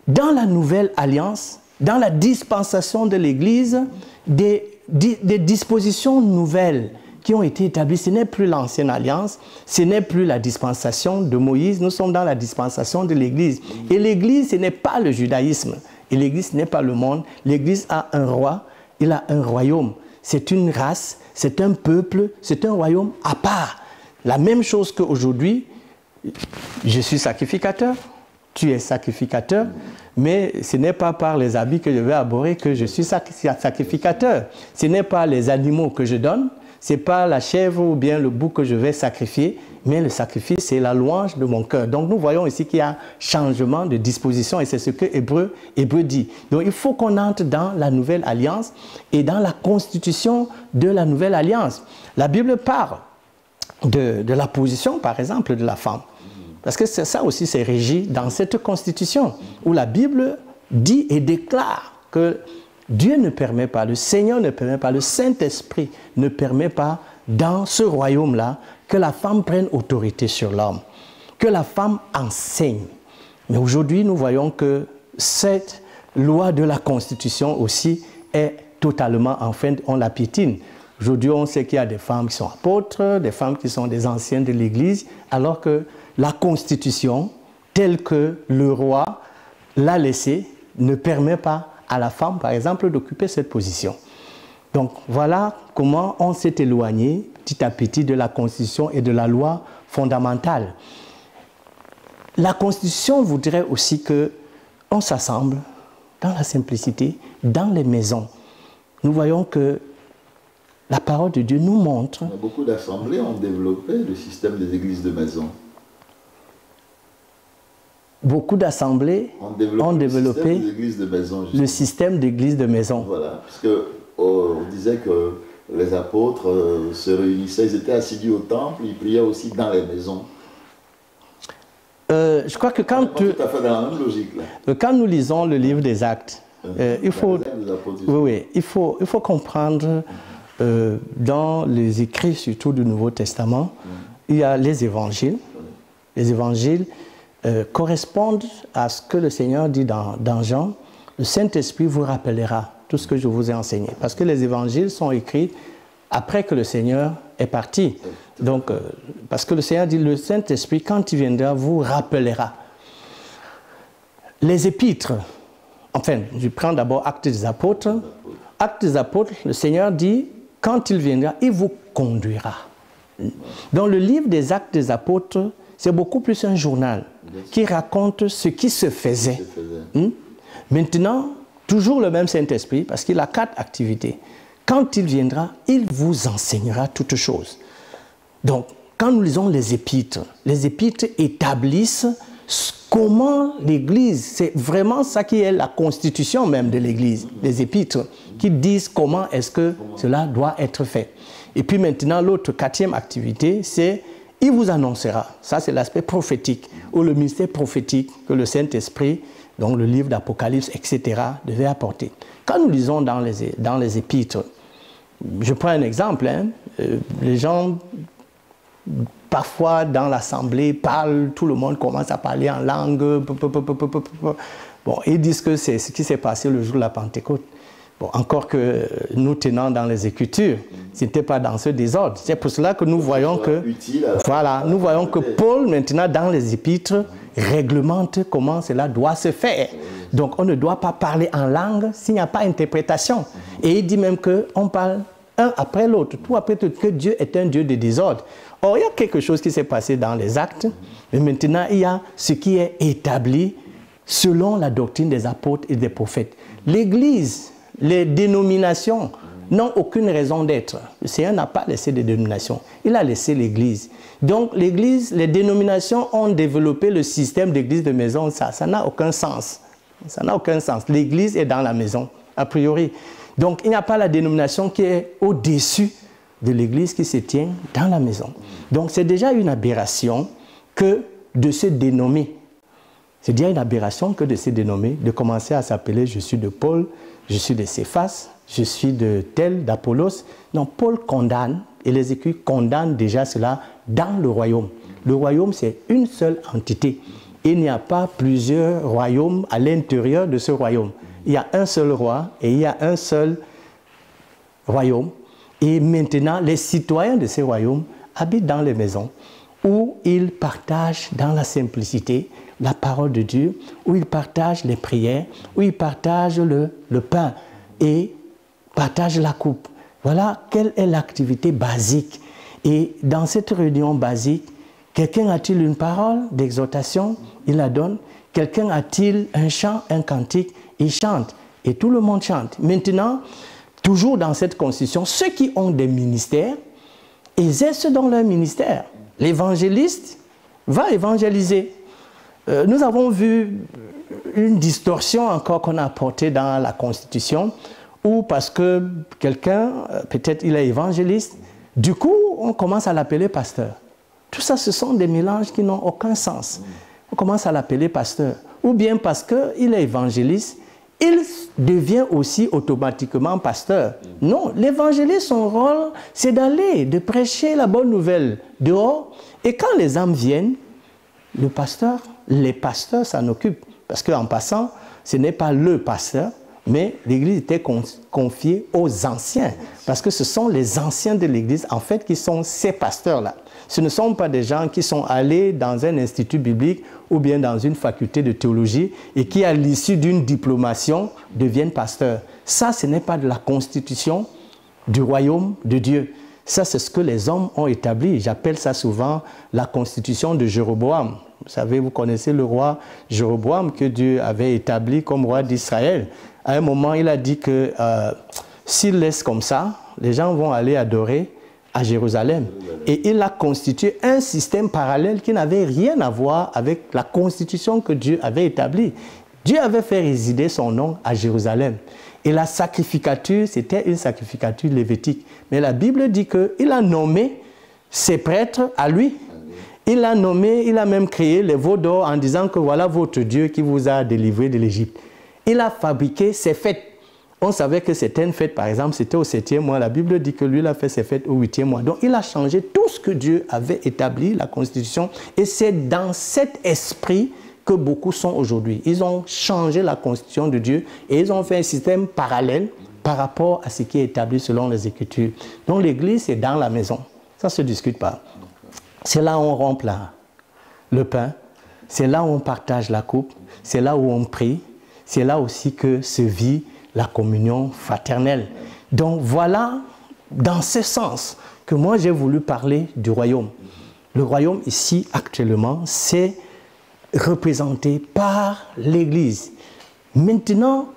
C: dans la nouvelle alliance, dans la dispensation de l'Église, des dispositions nouvelles qui ont été établies. Ce n'est plus l'ancienne alliance, ce n'est plus la dispensation de Moïse, nous sommes dans la dispensation de l'Église. Et l'Église, ce n'est pas le judaïsme, et l'Église, ce n'est pas le monde. L'Église a un roi, il a un royaume. C'est une race, c'est un peuple, c'est un royaume à part. La même chose qu'aujourd'hui, je suis sacrificateur, tu es sacrificateur, mais ce n'est pas par les habits que je vais abhorrer que je suis sacrificateur. Ce n'est pas les animaux que je donne, ce n'est pas la chèvre ou bien le bouc que je vais sacrifier, mais le sacrifice, c'est la louange de mon cœur. Donc nous voyons ici qu'il y a un changement de disposition et c'est ce que Hébreu dit. Donc il faut qu'on entre dans la nouvelle alliance et dans la constitution de la nouvelle alliance. La Bible parle de la position, par exemple, de la femme. Parce que ça aussi, c'est régi dans cette constitution où la Bible dit et déclare que Dieu ne permet pas, le Seigneur ne permet pas, le Saint-Esprit ne permet pas dans ce royaume-là que la femme prenne autorité sur l'homme, que la femme enseigne. Mais aujourd'hui, nous voyons que cette loi de la Constitution aussi est totalement, enfin, on la piétine. Aujourd'hui, on sait qu'il y a des femmes qui sont apôtres, des femmes qui sont des anciennes de l'Église, alors que la Constitution, telle que le roi l'a laissée, ne permet pas à la femme, par exemple, d'occuper cette position. Donc, voilà comment on s'est éloigné petit à petit de la Constitution et de la loi fondamentale. La Constitution voudrait aussi qu'on s'assemble dans la simplicité, dans les maisons. Nous voyons que la parole de Dieu nous montre...
B: Beaucoup d'assemblées ont développé le système des églises de maison.
C: Beaucoup d'assemblées ont développé le système d'église de maison.
B: Voilà, parce qu'on disait que les apôtres se réunissaient, ils étaient assidus au temple, ils priaient aussi dans les maisons.
C: Je crois que quand
B: tout à fait dans la même logique, là.
C: Quand nous lisons le livre des Actes, il faut comprendre dans les écrits, surtout du Nouveau Testament, il y a les évangiles. Les évangiles correspondent à ce que le Seigneur dit dans Jean. Le Saint-Esprit vous rappellera tout ce que je vous ai enseigné. Parce que les évangiles sont écrits après que le Seigneur est parti. Donc, parce que le Seigneur dit, le Saint-Esprit, quand il viendra, vous rappellera. Les épîtres, enfin, je prends d'abord Actes des Apôtres. Actes des Apôtres, le Seigneur dit, quand il viendra, il vous conduira. Dans le livre des Actes des Apôtres, c'est beaucoup plus un journal qui raconte ce qui se faisait. Maintenant, toujours le même Saint-Esprit, parce qu'il a 4 activités. Quand il viendra, il vous enseignera toutes choses. Donc, quand nous lisons les épîtres établissent comment l'Église, c'est vraiment ça qui est la constitution même de l'Église, les épîtres, qui disent comment est-ce que cela doit être fait. Et puis maintenant, l'autre 4e activité, c'est il vous annoncera. Ça, c'est l'aspect prophétique, ou le ministère prophétique que le Saint-Esprit, donc le livre d'Apocalypse, etc., devait apporter. Quand nous lisons dans les épîtres, je prends un exemple, les gens, parfois dans l'assemblée, parlent, tout le monde commence à parler en langue, bon, ils disent que c'est ce qui s'est passé le jour de la Pentecôte. Bon, encore que nous tenons dans les Écritures, ce n'était pas dans ce désordre. C'est pour cela que nous voyons que, voilà, nous voyons que Paul, maintenant, dans les Épîtres, réglemente comment cela doit se faire. Donc, on ne doit pas parler en langue s'il n'y a pas d'interprétation. Et il dit même qu'on parle un après l'autre, tout après tout, que Dieu est un Dieu de désordre. Or, il y a quelque chose qui s'est passé dans les actes, mais maintenant, il y a ce qui est établi selon la doctrine des apôtres et des prophètes. L'Église, les dénominations n'ont aucune raison d'être. Le Seigneur n'a pas laissé de dénominations. Il a laissé l'Église. Donc, l'Église, les dénominations ont développé le système d'église de maison. Ça n'a aucun sens. Ça n'a aucun sens. L'Église est dans la maison, a priori. Donc, il n'y a pas la dénomination qui est au-dessus de l'Église qui se tient dans la maison. Donc, c'est déjà une aberration que de se dénommer. C'est déjà une aberration que de se dénommer, de commencer à s'appeler « je suis de Paul », « je suis de Céphas », « je suis de tel, d'Apollos ». Non, Paul condamne, et les Écritures condamnent déjà cela dans le royaume. Le royaume, c'est une seule entité. Il n'y a pas plusieurs royaumes à l'intérieur de ce royaume. Il y a un seul roi et il y a un seul royaume. Et maintenant, les citoyens de ces royaumes habitent dans les maisons où ils partagent dans la simplicité la parole de Dieu, où ils partagent les prières, où ils partagent le pain et partagent la coupe. Voilà quelle est l'activité basique. Et dans cette réunion basique, quelqu'un a-t-il une parole d'exhortation? Il la donne. Quelqu'un a-t-il un chant, un cantique? Il chante. Et tout le monde chante. Maintenant, toujours dans cette constitution, ceux qui ont des ministères exercent dans leur ministère. L'évangéliste va évangéliser. Nous avons vu une distorsion encore qu'on a apportée dans la Constitution, où parce que quelqu'un, peut-être il est évangéliste, du coup, on commence à l'appeler pasteur. Tout ça, ce sont des mélanges qui n'ont aucun sens. On commence à l'appeler pasteur. Ou bien parce qu'il est évangéliste, il devient aussi automatiquement pasteur. Non, l'évangéliste, son rôle, c'est d'aller, de prêcher la bonne nouvelle dehors. Et quand les âmes viennent, les pasteurs s'en occupent. Parce qu'en passant, ce n'est pas le pasteur, mais l'Église était confiée aux anciens. Parce que ce sont les anciens de l'Église, en fait, qui sont ces pasteurs-là. Ce ne sont pas des gens qui sont allés dans un institut biblique ou bien dans une faculté de théologie et qui, à l'issue d'une diplomation, deviennent pasteurs. Ça, ce n'est pas de la constitution du royaume de Dieu. Ça, c'est ce que les hommes ont établi. J'appelle ça souvent la constitution de Jéroboam. Vous savez, vous connaissez le roi Jéroboam que Dieu avait établi comme roi d'Israël. À un moment, il a dit que s'il laisse comme ça, les gens vont aller adorer à Jérusalem. Et il a constitué un système parallèle qui n'avait rien à voir avec la constitution que Dieu avait établie. Dieu avait fait résider son nom à Jérusalem. Et la sacrificature, c'était une sacrificature lévitique. Mais la Bible dit qu'il a nommé ses prêtres à lui. Il a nommé, il a même créé les veaux d'or en disant que voilà votre Dieu qui vous a délivré de l'Égypte. Il a fabriqué ses fêtes. On savait que certaines fêtes, par exemple, c'était au 7e mois. La Bible dit que lui, il a fait ses fêtes au 8e mois. Donc, il a changé tout ce que Dieu avait établi, la Constitution. Et c'est dans cet esprit que beaucoup sont aujourd'hui. Ils ont changé la Constitution de Dieu et ils ont fait un système parallèle par rapport à ce qui est établi selon les Écritures. Donc, l'Église, c'est dans la maison. Ça ne se discute pas. C'est là où on rompt le pain. C'est là où on partage la coupe. C'est là où on prie. C'est là aussi que se vit la communion fraternelle. Donc voilà, dans ce sens, que moi j'ai voulu parler du royaume. Le royaume ici, actuellement, c'est représenté par l'Église. Maintenant,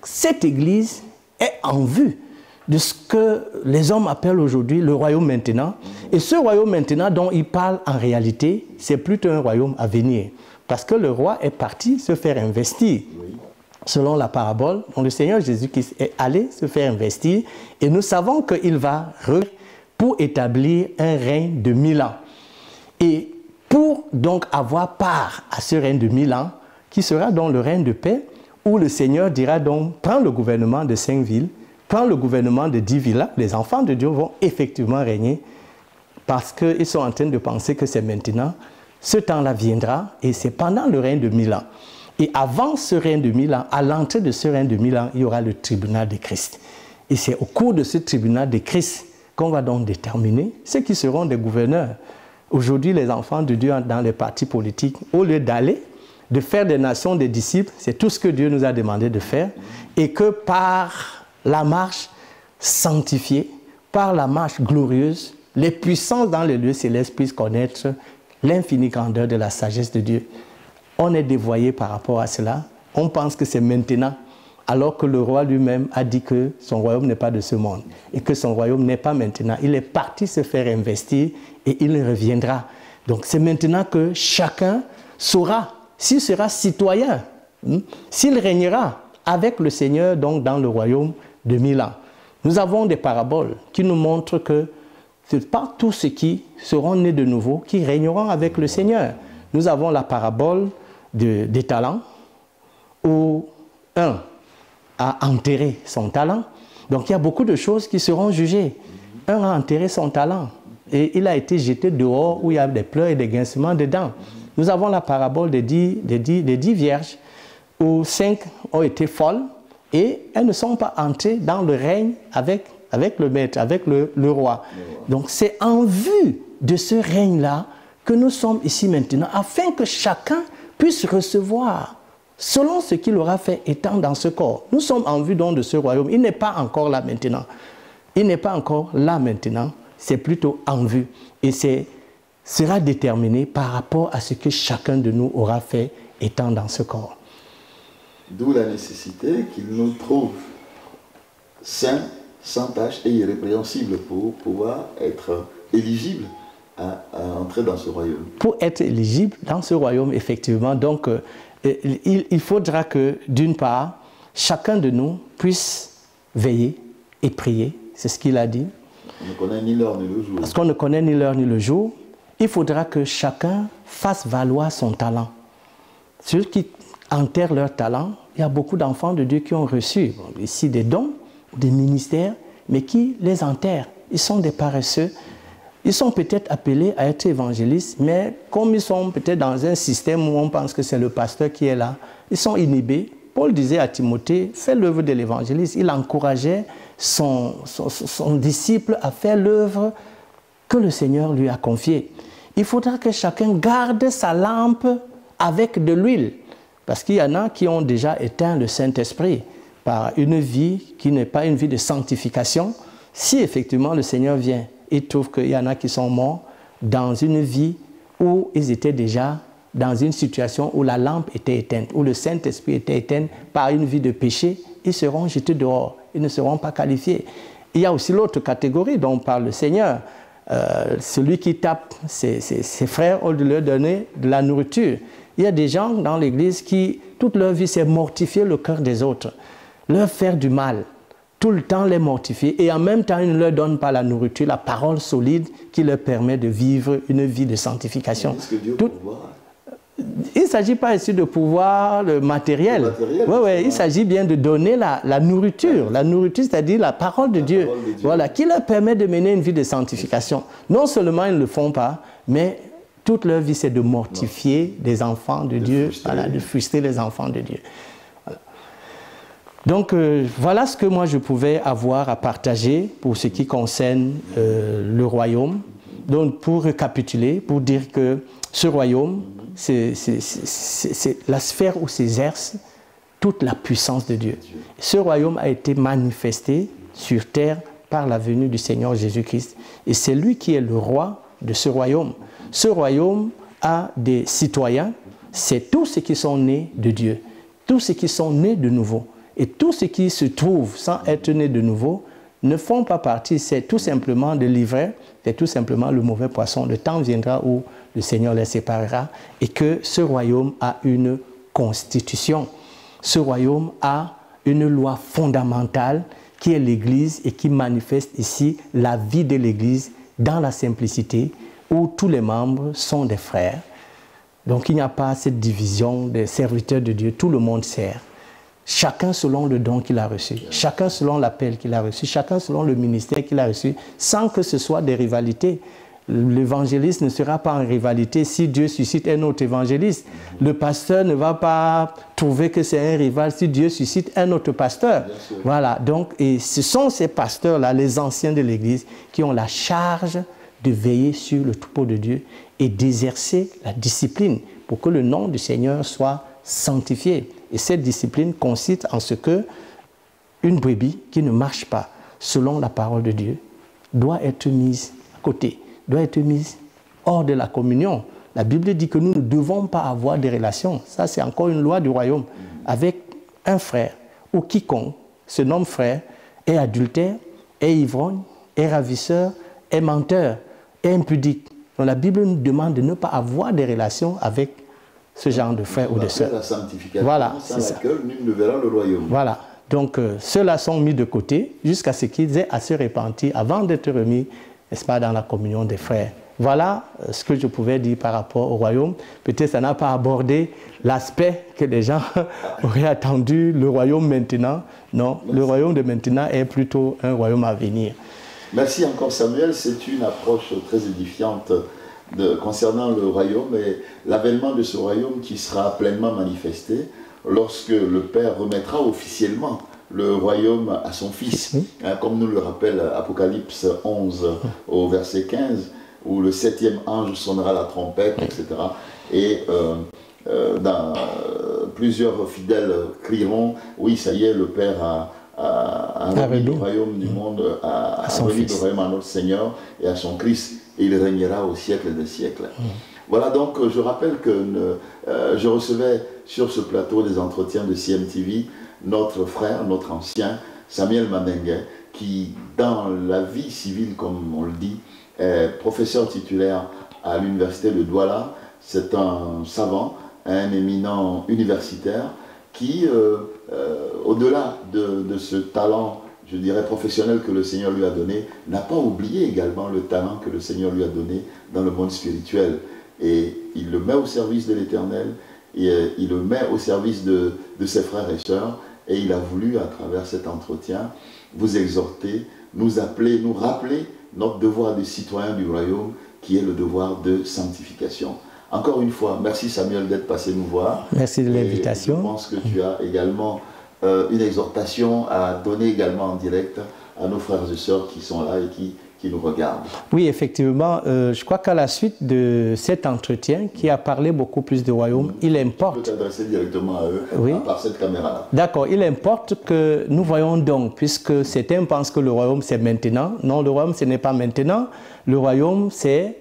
C: cette Église est en vue de ce que les hommes appellent aujourd'hui le royaume maintenant. Et ce royaume maintenant dont il parle en réalité, c'est plutôt un royaume à venir. Parce que le roi est parti se faire investir. Selon la parabole, dont le Seigneur Jésus-Christ est allé se faire investir, et nous savons qu'il va pour établir un règne de 1000 ans. Et pour donc avoir part à ce règne de 1000 ans, qui sera donc le règne de paix, où le Seigneur dira donc, prends le gouvernement de 5 villes, prends le gouvernement de 10 villes, les enfants de Dieu vont effectivement régner, parce qu'ils sont en train de penser que c'est maintenant, ce temps-là viendra, et c'est pendant le règne de 1000 ans. Et avant ce règne de 1000 ans, à l'entrée de ce règne de 1000 ans, il y aura le tribunal de Christ. Et c'est au cours de ce tribunal de Christ qu'on va donc déterminer ceux qui seront des gouverneurs. Aujourd'hui, les enfants de Dieu dans les partis politiques, au lieu d'aller, de faire des nations des disciples, c'est tout ce que Dieu nous a demandé de faire, et que par la marche sanctifiée, par la marche glorieuse, les puissances dans les lieux célestes puissent connaître l'infinie grandeur de la sagesse de Dieu. On est dévoyé par rapport à cela. On pense que c'est maintenant, alors que le roi lui-même a dit que son royaume n'est pas de ce monde et que son royaume n'est pas maintenant. Il est parti se faire investir et il reviendra. Donc c'est maintenant que chacun saura s'il sera citoyen, s'il régnera avec le Seigneur donc dans le royaume de 1000 ans. Nous avons des paraboles qui nous montrent que ce n'est pas tous ceux qui seront nés de nouveau qui régneront avec le Seigneur. Nous avons la parabole des talents où un a enterré son talent. Donc il y a beaucoup de choses qui seront jugées. Un a enterré son talent et il a été jeté dehors où il y a des pleurs et des grincements dedans. Nous avons la parabole des 10 vierges où 5 ont été folles et elles ne sont pas entrées dans le règne avec le maître, avec le roi. Donc c'est en vue de ce règne-là que nous sommes ici maintenant, afin que chacun puisse recevoir selon ce qu'il aura fait étant dans ce corps. Nous sommes en vue donc de ce royaume. Il n'est pas encore là maintenant. Il n'est pas encore là maintenant. C'est plutôt en vue. Et sera déterminé par rapport à ce que chacun de nous aura fait étant dans ce corps.
B: D'où la nécessité qu'il nous trouve saints, sans tache et irrépréhensibles pour pouvoir être éligibles à entrer dans ce royaume. Pour être éligible dans ce royaume, effectivement, donc il faudra que, d'une part, chacun de nous puisse veiller et prier. C'est ce qu'il a dit. On ne connaît ni l'heure ni le jour. Parce qu'on ne connaît ni l'heure ni le jour. Il faudra que chacun fasse valoir son talent. Ceux qui enterrent leur talent, il y a beaucoup d'enfants de Dieu qui ont reçu ici des dons, des ministères, mais qui les enterrent. Ils sont des paresseux. Ils sont peut-être appelés à être évangélistes, mais comme ils sont peut-être dans un système où on pense que c'est le pasteur qui est là, ils sont inhibés. Paul disait à Timothée, fais l'œuvre de l'évangéliste. Il encourageait son disciple à faire l'œuvre que le Seigneur lui a confiée. Il faudra que chacun garde sa lampe avec de l'huile, parce qu'il y en a qui ont déjà éteint le Saint-Esprit par une vie qui n'est pas une vie de sanctification. Si effectivement le Seigneur vient, il trouve qu'il y en a qui sont morts dans une vie où ils étaient déjà dans une situation où la lampe était éteinte, où le Saint-Esprit était éteint par une vie de péché, ils seront jetés dehors, ils ne seront pas qualifiés. Il y a aussi l'autre catégorie dont parle le Seigneur, celui qui tape ses frères au lieu de leur donner de la nourriture. Il y a des gens dans l'Église qui, toute leur vie, c'est mortifier le cœur des autres, leur faire du mal, tout le temps les mortifier, et en même temps, ils ne leur donnent pas la nourriture, la parole solide qui leur permet de vivre une vie de sanctification. Est-ce que Dieu pouvoir... Il ne s'agit pas ici de pouvoir matériel. Il s'agit bien de donner la nourriture. La nourriture, c'est-à-dire la parole de Dieu. Voilà, qui leur permet de mener une vie de sanctification. Non seulement ils ne le font pas, mais toute leur vie, c'est de mortifier des enfants de Dieu, de frustrer les enfants de Dieu. Voilà. Donc, voilà ce que moi je pouvais avoir à partager pour ce qui concerne le royaume. Donc, pour récapituler, pour dire que ce royaume, c'est la sphère où s'exerce toute la puissance de Dieu. Ce royaume a été manifesté sur terre par la venue du Seigneur Jésus-Christ. Et c'est lui qui est le roi de ce royaume. Ce royaume a des citoyens, c'est tous ceux qui sont nés de Dieu, tous ceux qui sont nés de nouveau. Et tous ceux qui se trouvent sans être nés de nouveau ne font pas partie, c'est tout simplement des livreurs, c'est tout simplement le mauvais poisson. Le temps viendra où le Seigneur les séparera et que ce royaume a une constitution. Ce royaume a une loi fondamentale qui est l'Église et qui manifeste ici la vie de l'Église dans la simplicité où tous les membres sont des frères. Donc il n'y a pas cette division des serviteurs de Dieu, tout le monde sert. Chacun selon le don qu'il a reçu, chacun selon l'appel qu'il a reçu, chacun selon le ministère qu'il a reçu, sans que ce soit des rivalités.
C: L'évangéliste ne sera pas en rivalité si Dieu suscite un autre évangéliste. Le pasteur ne va pas trouver que c'est un rival si Dieu suscite un autre pasteur. Voilà, donc, et ce sont ces pasteurs-là, les anciens de l'Église, qui ont la charge de veiller sur le troupeau de Dieu et d'exercer la discipline pour que le nom du Seigneur soit sanctifié. Et cette discipline consiste en ce que une brebis qui ne marche pas selon la parole de Dieu doit être mise à côté, doit être mise hors de la communion. La Bible dit que nous ne devons pas avoir des relations, ça c'est encore une loi du royaume, avec un frère ou quiconque se nomme frère, est adultère, est ivrogne, est ravisseur, est menteur, est impudique. Donc la Bible nous demande de ne pas avoir des relations avec ce genre de frère ou de sœur.
B: La sanctification,
C: voilà,
B: sans laquelle nul ne verra le royaume.
C: Voilà. Donc, ceux-là sont mis de côté jusqu'à ce qu'ils aient à se repentir avant d'être remis, n'est-ce pas, dans la communion des frères. Voilà ce que je pouvais dire par rapport au royaume. Peut-être ça n'a pas abordé l'aspect que les gens auraient attendu, le royaume maintenant. Non, le royaume de maintenant est plutôt un royaume à venir.
B: Merci encore Samuel, c'est une approche très édifiante concernant le royaume et l'avènement de ce royaume qui sera pleinement manifesté lorsque le Père remettra officiellement le royaume à son Fils, comme nous le rappelle Apocalypse 11 au verset 15, où le 7e ange sonnera la trompette, etc. Et plusieurs fidèles crieront, oui, ça y est, le Père a remis le royaume du monde, a remis le royaume à notre Seigneur et à son Christ, et il régnera au siècle des siècles. Voilà, donc je rappelle que je recevais sur ce plateau des entretiens de CMTV notre frère, notre ancien, Samuel Manengue, qui dans la vie civile, comme on le dit, est professeur titulaire à l'université de Douala. C'est un savant, un éminent universitaire qui, au-delà de ce talent, je dirais professionnel que le Seigneur lui a donné, n'a pas oublié également le talent que le Seigneur lui a donné dans le monde spirituel. Et il le met au service de l'Éternel, et il le met au service de ses frères et sœurs, et il a voulu, à travers cet entretien, vous exhorter, nous appeler, nous rappeler notre devoir de citoyen du royaume, qui est le devoir de sanctification. Encore une fois, merci Samuel d'être passé nous voir.
C: Merci de l'invitation.
B: Je pense que tu as également une exhortation à donner également en direct à nos frères et sœurs qui sont là et qui nous regardent. Oui, effectivement, je crois qu'à la suite de cet entretien qui a parlé beaucoup plus du royaume, il importe... Tu peux t'adresser directement à eux, oui, par cette caméra-là. D'accord, il importe que nous voyons donc, puisque certains pensent que le royaume c'est maintenant. Non, le royaume ce n'est pas maintenant. Le royaume c'est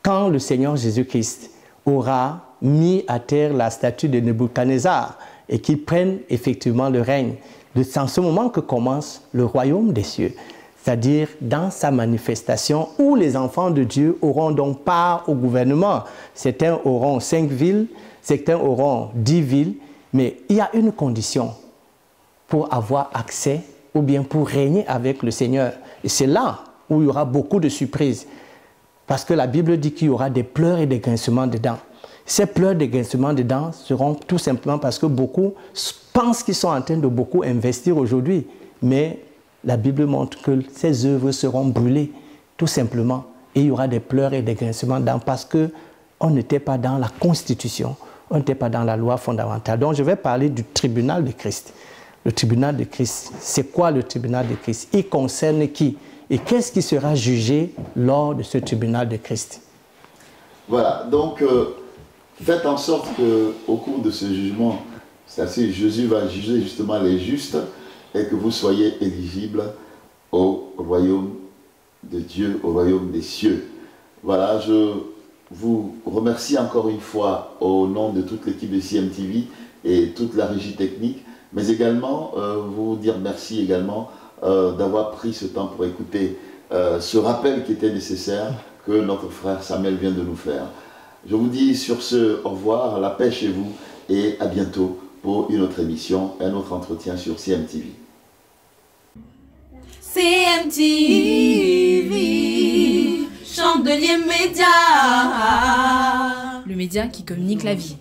B: quand le Seigneur Jésus-Christ aura mis à terre la statue de Nebuchadnezzar et qu'il prenne effectivement le règne. C'est en ce moment que commence le royaume des cieux. C'est-à-dire dans sa manifestation où les enfants de Dieu auront donc part au gouvernement. Certains auront 5 villes, certains auront 10 villes, mais il y a une condition pour avoir accès ou bien pour régner avec le Seigneur. Et c'est là où il y aura beaucoup de surprises. Parce que la Bible dit qu'il y aura des pleurs et des grincements de dents. Ces pleurs et des grincements de dents seront tout simplement parce que beaucoup pensent qu'ils sont en train de beaucoup investir aujourd'hui. Mais la Bible montre que ces œuvres seront brûlées, tout simplement. Et il y aura des pleurs et des grincements de dents parce qu'on n'était pas dans la Constitution, on n'était pas dans la loi fondamentale. Donc je vais parler du tribunal de Christ. Le tribunal de Christ, c'est quoi le tribunal de Christ? Il concerne qui? Et qu'est-ce qui sera jugé lors de ce tribunal de Christ? Voilà, donc faites en sorte qu'au cours de ce jugement, c'est-à-dire Jésus va juger justement les justes, et que vous soyez éligibles au royaume de Dieu, au royaume des cieux. Voilà, je vous remercie encore une fois au nom de toute l'équipe de CMTV et toute la régie technique, mais également vous dire merci également d'avoir pris ce temps pour écouter ce rappel qui était nécessaire que notre frère Samuel vient de nous faire. Je vous dis sur ce au revoir, la paix chez vous et à bientôt pour une autre émission, un autre entretien sur CMTV.
A: CMTV, Chandelier Média, le média qui communique la vie.